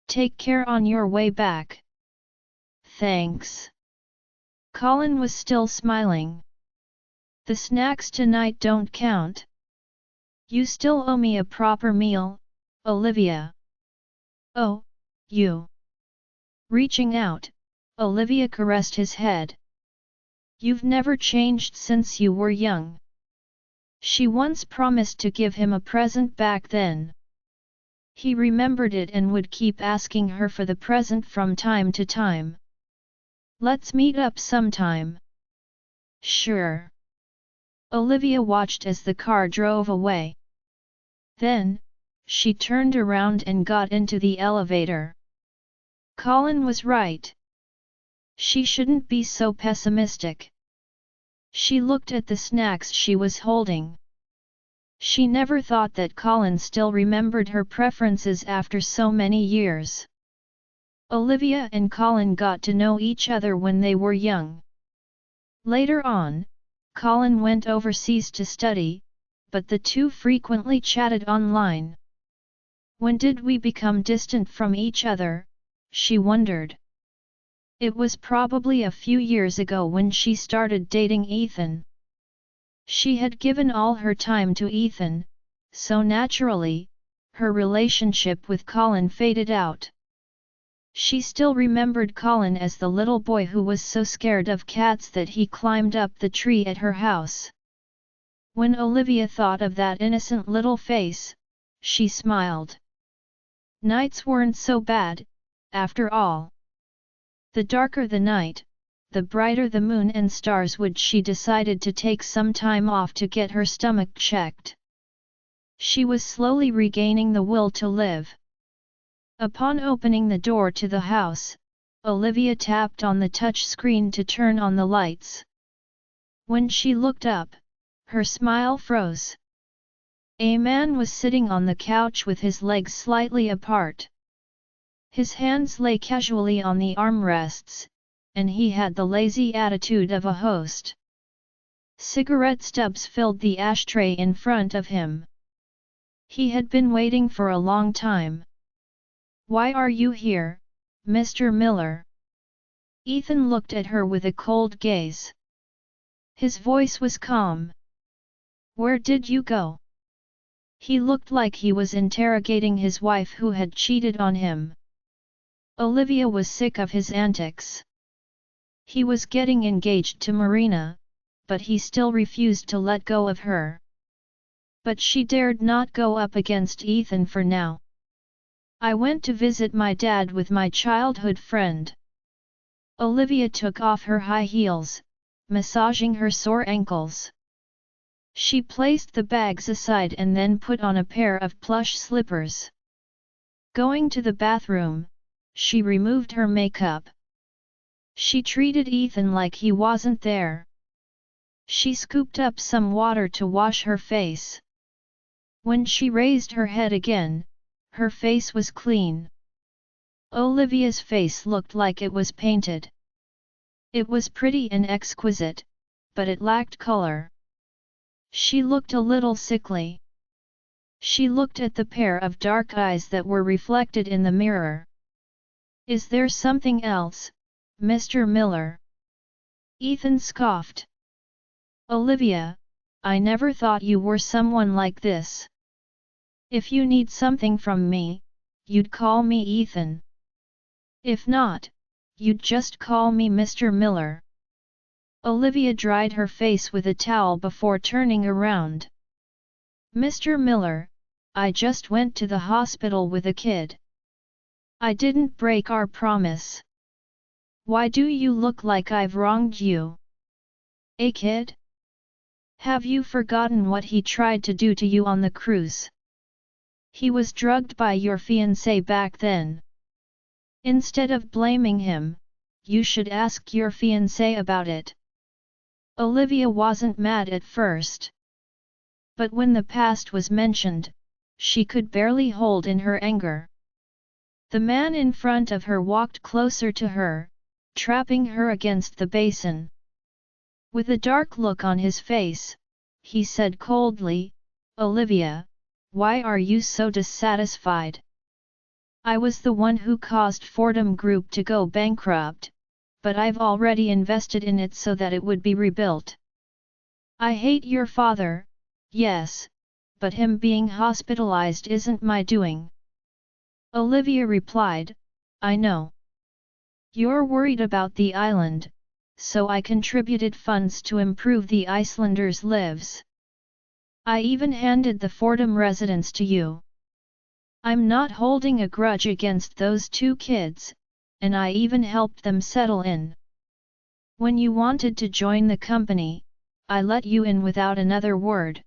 Take care on your way back." "Thanks." Colin was still smiling. "The snacks tonight don't count. You still owe me a proper meal, Olivia." "Oh, you." Reaching out, Olivia caressed his head. "You've never changed since you were young." She once promised to give him a present back then. He remembered it and would keep asking her for the present from time to time. "Let's meet up sometime." "Sure." Olivia watched as the car drove away. Then, she turned around and got into the elevator. Colin was right. She shouldn't be so pessimistic. She looked at the snacks she was holding. She never thought that Colin still remembered her preferences after so many years. Olivia and Colin got to know each other when they were young. Later on, Colin went overseas to study, but the two frequently chatted online. When did we become distant from each other, she wondered. It was probably a few years ago when she started dating Ethan. She had given all her time to Ethan, so naturally, her relationship with Colin faded out. She still remembered Colin as the little boy who was so scared of cats that he climbed up the tree at her house. When Olivia thought of that innocent little face, she smiled. Nights weren't so bad, after all. The darker the night, the brighter the moon and stars would. She decided to take some time off to get her stomach checked. She was slowly regaining the will to live. Upon opening the door to the house, Olivia tapped on the touch screen to turn on the lights. When she looked up, her smile froze. A man was sitting on the couch with his legs slightly apart. His hands lay casually on the armrests, and he had the lazy attitude of a host. Cigarette stubs filled the ashtray in front of him. He had been waiting for a long time. "Why are you here, Mr. Miller?" Ethan looked at her with a cold gaze. His voice was calm. "Where did you go?" He looked like he was interrogating his wife who had cheated on him. Olivia was sick of his antics. He was getting engaged to Marina, but he still refused to let go of her. But she dared not go up against Ethan for now. "I went to visit my dad with my childhood friend." Olivia took off her high heels, massaging her sore ankles. She placed the bags aside and then put on a pair of plush slippers. Going to the bathroom, she removed her makeup. She treated Ethan like he wasn't there. She scooped up some water to wash her face. When she raised her head again, her face was clean. Olivia's face looked like it was painted. It was pretty and exquisite, but it lacked color. She looked a little sickly. She looked at the pair of dark eyes that were reflected in the mirror. "Is there something else, Mr. Miller?" Ethan scoffed. "Olivia, I never thought you were someone like this." If you need something from me, you'd call me Ethan. If not, you'd just call me Mr. Miller. Olivia dried her face with a towel before turning around. Mr. Miller, I just went to the hospital with a kid. I didn't break our promise. Why do you look like I've wronged you? A kid? Have you forgotten what he tried to do to you on the cruise? He was drugged by your fiancé back then. Instead of blaming him, you should ask your fiancé about it. Olivia wasn't mad at first. But when the past was mentioned, she could barely hold in her anger. The man in front of her walked closer to her, trapping her against the basin. With a dark look on his face, he said coldly, "Olivia, why are you so dissatisfied? I was the one who caused Fordham Group to go bankrupt, but I've already invested in it so that it would be rebuilt. I hate your father, yes, but him being hospitalized isn't my doing." Olivia replied, "I know. You're worried about the island, so I contributed funds to improve the Icelanders' lives. I even handed the Fordham residence to you. I'm not holding a grudge against those two kids, and I even helped them settle in. When you wanted to join the company, I let you in without another word."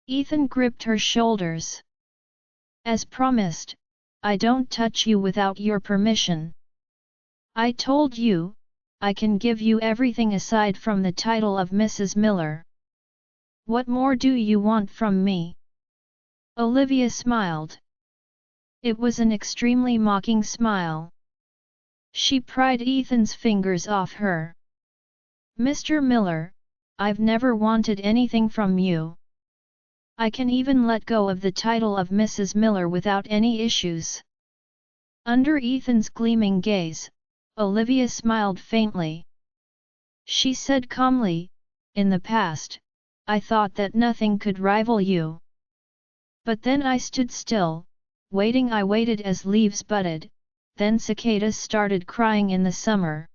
Ethan gripped her shoulders. "As promised, I don't touch you without your permission. I told you, I can give you everything aside from the title of Mrs. Miller. What more do you want from me?" Olivia smiled. It was an extremely mocking smile. She pried Ethan's fingers off her. "Mr. Miller, I've never wanted anything from you. I can even let go of the title of Mrs. Miller without any issues." Under Ethan's gleaming gaze, Olivia smiled faintly. She said calmly, "In the past, I thought that nothing could rival you. But then I stood still, waiting. I waited as leaves budded, then cicadas started crying in the summer.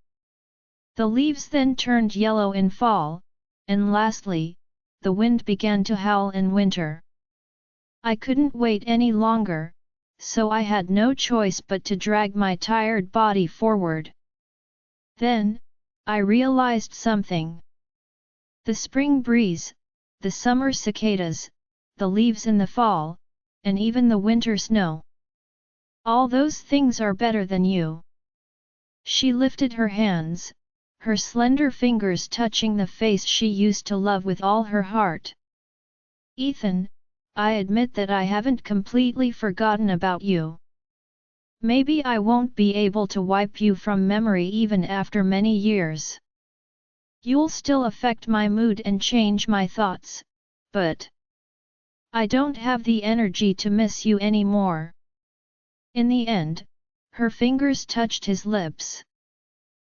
The leaves then turned yellow in fall, and lastly, the wind began to howl in winter. I couldn't wait any longer, so I had no choice but to drag my tired body forward. Then, I realized something. The spring breeze, the summer cicadas, the leaves in the fall, and even the winter snow. All those things are better than you." She lifted her hands, her slender fingers touching the face she used to love with all her heart. "Ethan, I admit that I haven't completely forgotten about you. Maybe I won't be able to wipe you from memory even after many years. You'll still affect my mood and change my thoughts, but I don't have the energy to miss you anymore." In the end, her fingers touched his lips.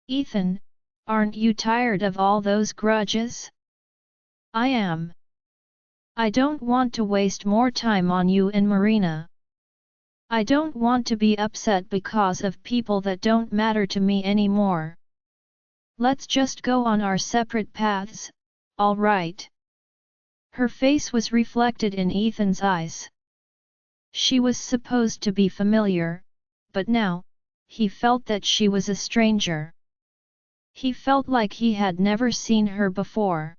"Ethan, aren't you tired of all those grudges?" "I am. I don't want to waste more time on you and Marina. I don't want to be upset because of people that don't matter to me anymore. Let's just go on our separate paths, all right?" Her face was reflected in Ethan's eyes. She was supposed to be familiar, but now, he felt that she was a stranger. He felt like he had never seen her before.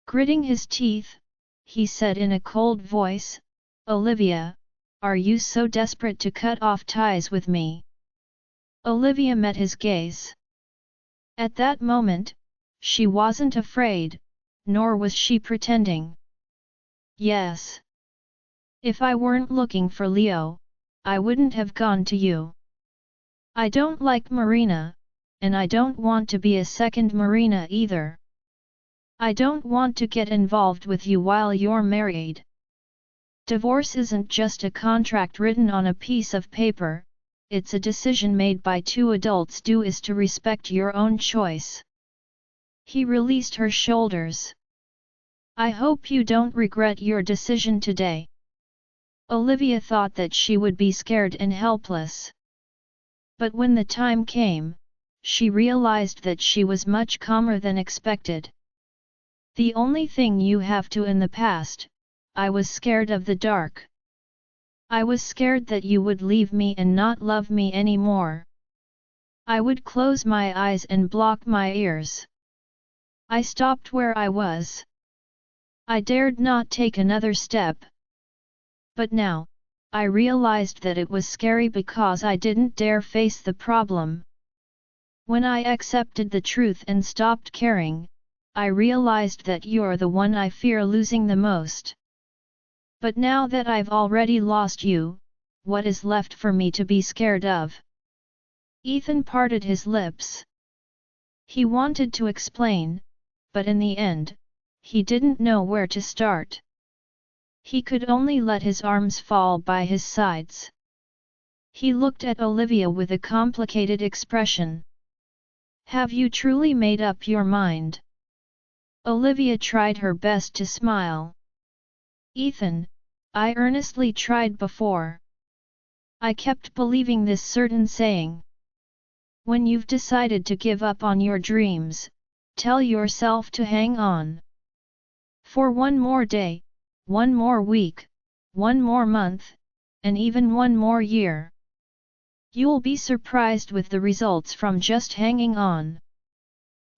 Gritting his teeth, he said in a cold voice, "Olivia, are you so desperate to cut off ties with me?" Olivia met his gaze. At that moment, she wasn't afraid, nor was she pretending. "Yes. If I weren't looking for Leo, I wouldn't have gone to you. I don't like Marina, and I don't want to be a second Marina either. I don't want to get involved with you while you're married. Divorce isn't just a contract written on a piece of paper, it's a decision made by two adults. Do is to respect your own choice." He released her shoulders. "I hope you don't regret your decision today. Olivia thought that she would be scared and helpless. But when the time came, she realized that she was much calmer than expected. The only thing you have to in the past, I was scared of the dark. I was scared that you would leave me and not love me anymore. I would close my eyes and block my ears. I stopped where I was. I dared not take another step. But now, I realized that it was scary because I didn't dare face the problem. When I accepted the truth and stopped caring, I realized that you're the one I fear losing the most. But now that I've already lost you, what is left for me to be scared of? Ethan parted his lips. He wanted to explain, but in the end, he didn't know where to start. He could only let his arms fall by his sides. He looked at Olivia with a complicated expression. Have you truly made up your mind? Olivia tried her best to smile. Ethan, I earnestly tried before. I kept believing this certain saying. When you've decided to give up on your dreams, tell yourself to hang on. For one more day, one more week, one more month, and even one more year. You'll be surprised with the results from just hanging on.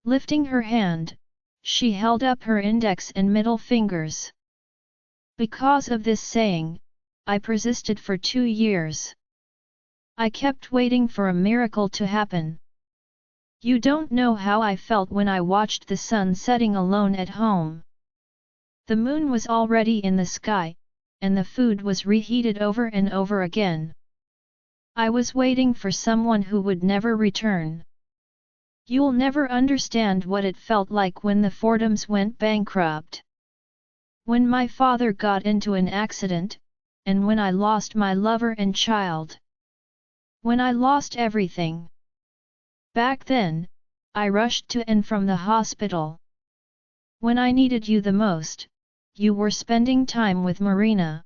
Lifting her hand, she held up her index and middle fingers. Because of this saying, I persisted for 2 years. I kept waiting for a miracle to happen. You don't know how I felt when I watched the sun setting alone at home. The moon was already in the sky, and the food was reheated over and over again. I was waiting for someone who would never return. You'll never understand what it felt like when the Fordhams went bankrupt. When my father got into an accident, and when I lost my lover and child. When I lost everything. Back then, I rushed to and from the hospital. When I needed you the most, you were spending time with Marina.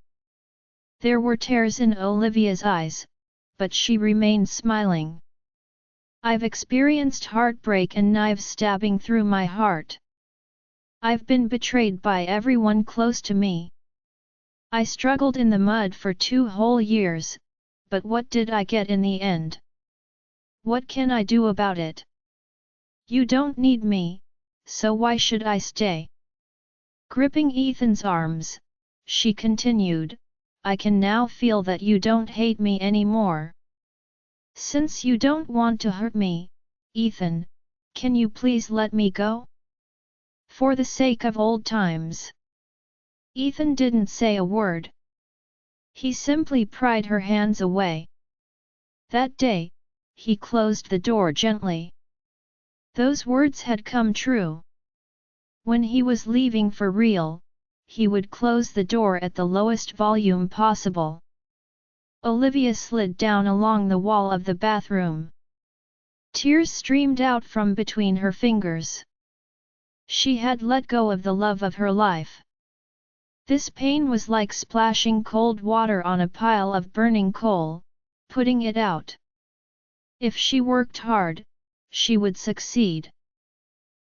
There were tears in Olivia's eyes, but she remained smiling. I've experienced heartbreak and knives stabbing through my heart. I've been betrayed by everyone close to me. I struggled in the mud for 2 whole years, but what did I get in the end? What can I do about it? You don't need me, so why should I stay? Gripping Ethan's arms, she continued, I can now feel that you don't hate me anymore. Since you don't want to hurt me, Ethan, can you please let me go? For the sake of old times. Ethan didn't say a word. He simply pried her hands away. That day, he closed the door gently. Those words had come true. When he was leaving for real, he would close the door at the lowest volume possible. Olivia slid down along the wall of the bathroom. Tears streamed out from between her fingers. She had let go of the love of her life. This pain was like splashing cold water on a pile of burning coal, putting it out. If she worked hard, she would succeed.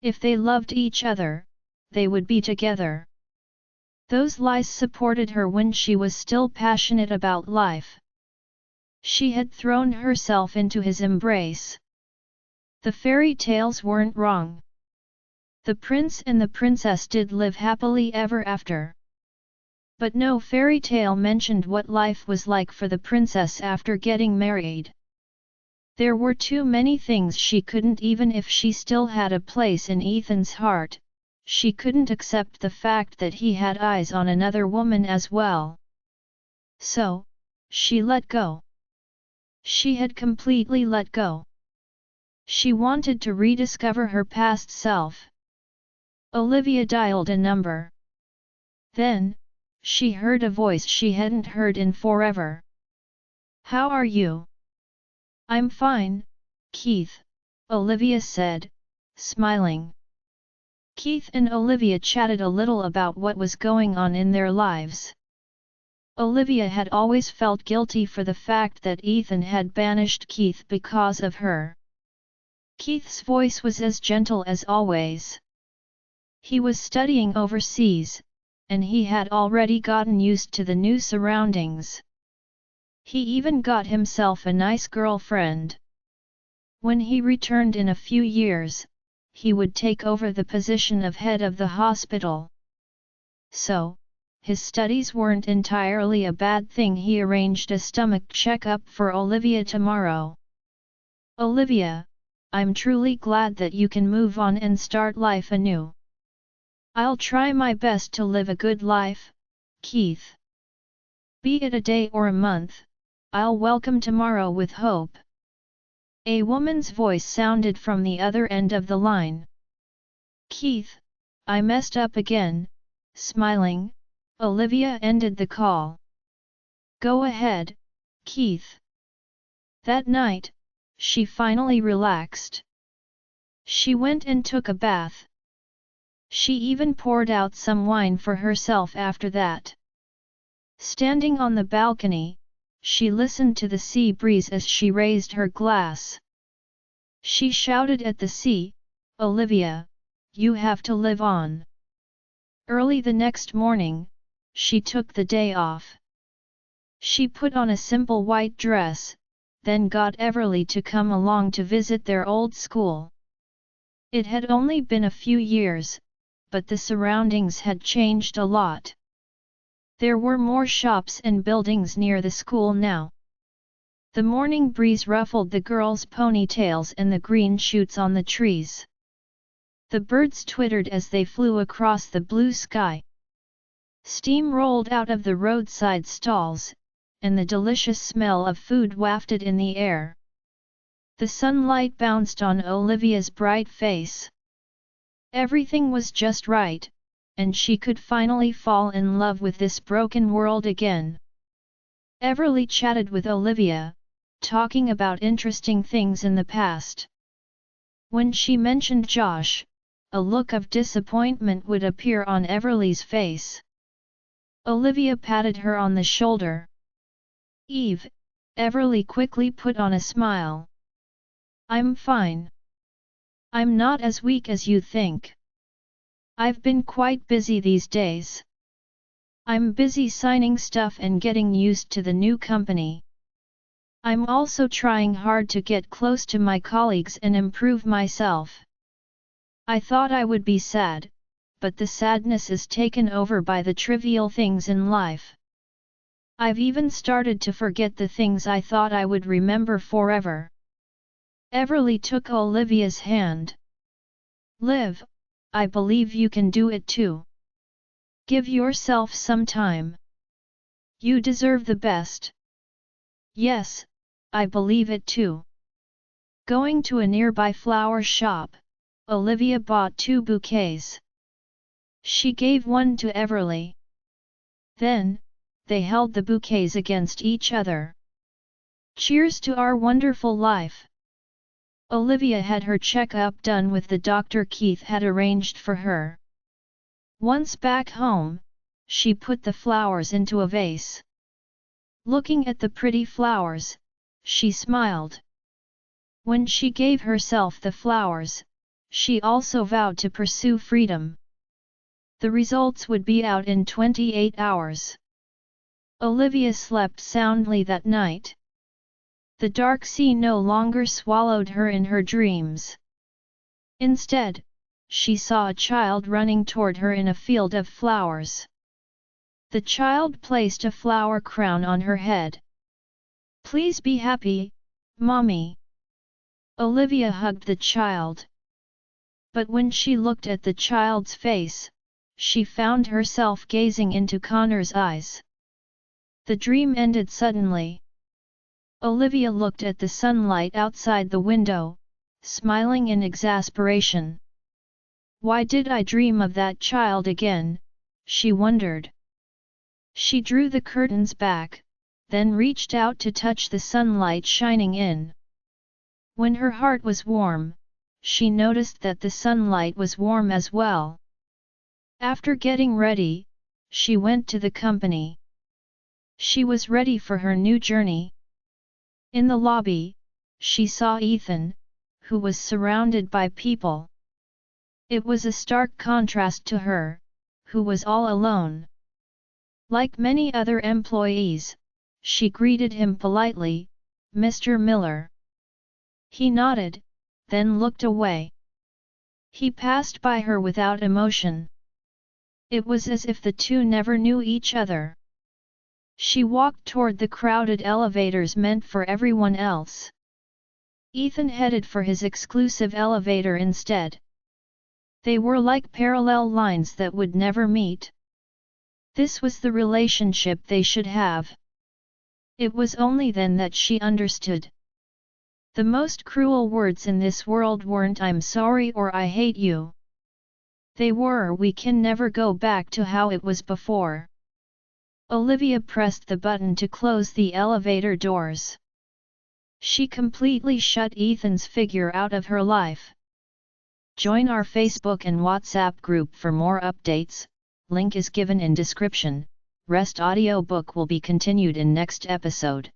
If they loved each other, they would be together. Those lies supported her when she was still passionate about life. She had thrown herself into his embrace. The fairy tales weren't wrong. The prince and the princess did live happily ever after. But no fairy tale mentioned what life was like for the princess after getting married. There were too many things she couldn't, even if she still had a place in Ethan's heart, she couldn't accept the fact that he had eyes on another woman as well. So, she let go. She had completely let go. She wanted to rediscover her past self. Olivia dialed a number. Then, she heard a voice she hadn't heard in forever. How are you? I'm fine, Keith, Olivia said, smiling. Keith and Olivia chatted a little about what was going on in their lives. Olivia had always felt guilty for the fact that Ethan had banished Keith because of her. Keith's voice was as gentle as always. He was studying overseas, and he had already gotten used to the new surroundings. He even got himself a nice girlfriend. When he returned in a few years, he would take over the position of head of the hospital. So, his studies weren't entirely a bad thing. He arranged a stomach checkup for Olivia tomorrow. Olivia, I'm truly glad that you can move on and start life anew. I'll try my best to live a good life, Keith. Be it a day or a month, I'll welcome tomorrow with hope. A woman's voice sounded from the other end of the line. Keith, I messed up again. Smiling, Olivia ended the call. Go ahead, Keith. That night, she finally relaxed. She went and took a bath. She even poured out some wine for herself after that. Standing on the balcony, she listened to the sea breeze as she raised her glass. She shouted at the sea, Olivia, you have to live on. Early the next morning, she took the day off. She put on a simple white dress, then got Everly to come along to visit their old school. It had only been a few years, but the surroundings had changed a lot. There were more shops and buildings near the school now. The morning breeze ruffled the girls' ponytails and the green shoots on the trees. The birds twittered as they flew across the blue sky. Steam rolled out of the roadside stalls, and the delicious smell of food wafted in the air. The sunlight bounced on Olivia's bright face. Everything was just right, and she could finally fall in love with this broken world again. Everly chatted with Olivia, talking about interesting things in the past. When she mentioned Josh, a look of disappointment would appear on Everly's face. Olivia patted her on the shoulder. Eve, Everly quickly put on a smile. I'm fine. I'm not as weak as you think. I've been quite busy these days. I'm busy signing stuff and getting used to the new company. I'm also trying hard to get close to my colleagues and improve myself. I thought I would be sad, but the sadness is taken over by the trivial things in life. I've even started to forget the things I thought I would remember forever. Everly took Olivia's hand. Liv, I believe you can do it too. Give yourself some time. You deserve the best. Yes, I believe it too. Going to a nearby flower shop, Olivia bought 2 bouquets. She gave one to Everly. Then, they held the bouquets against each other. Cheers to our wonderful life! Olivia had her checkup done with the doctor Keith had arranged for her. Once back home, she put the flowers into a vase. Looking at the pretty flowers, she smiled. When she gave herself the flowers, she also vowed to pursue freedom. The results would be out in 28 hours. Olivia slept soundly that night. The dark sea no longer swallowed her in her dreams. Instead, she saw a child running toward her in a field of flowers. The child placed a flower crown on her head. Please be happy, Mommy. Olivia hugged the child. But when she looked at the child's face, she found herself gazing into Connor's eyes. The dream ended suddenly. Olivia looked at the sunlight outside the window, smiling in exasperation. Why did I dream of that child again? She wondered. She drew the curtains back, then reached out to touch the sunlight shining in. When her heart was warm, she noticed that the sunlight was warm as well. After getting ready, she went to the company. She was ready for her new journey. In the lobby, she saw Ethan, who was surrounded by people. It was a stark contrast to her, who was all alone. Like many other employees, she greeted him politely, "Mr. Miller." He nodded, then looked away. He passed by her without emotion. It was as if the two never knew each other. She walked toward the crowded elevators meant for everyone else. Ethan headed for his exclusive elevator instead. They were like parallel lines that would never meet. This was the relationship they should have. It was only then that she understood. The most cruel words in this world weren't "I'm sorry" or "I hate you." They were "we can never go back to how it was before." Olivia pressed the button to close the elevator doors. She completely shut Ethan's figure out of her life. Join our Facebook and WhatsApp group for more updates, link is given in description. Rest audiobook will be continued in next episode.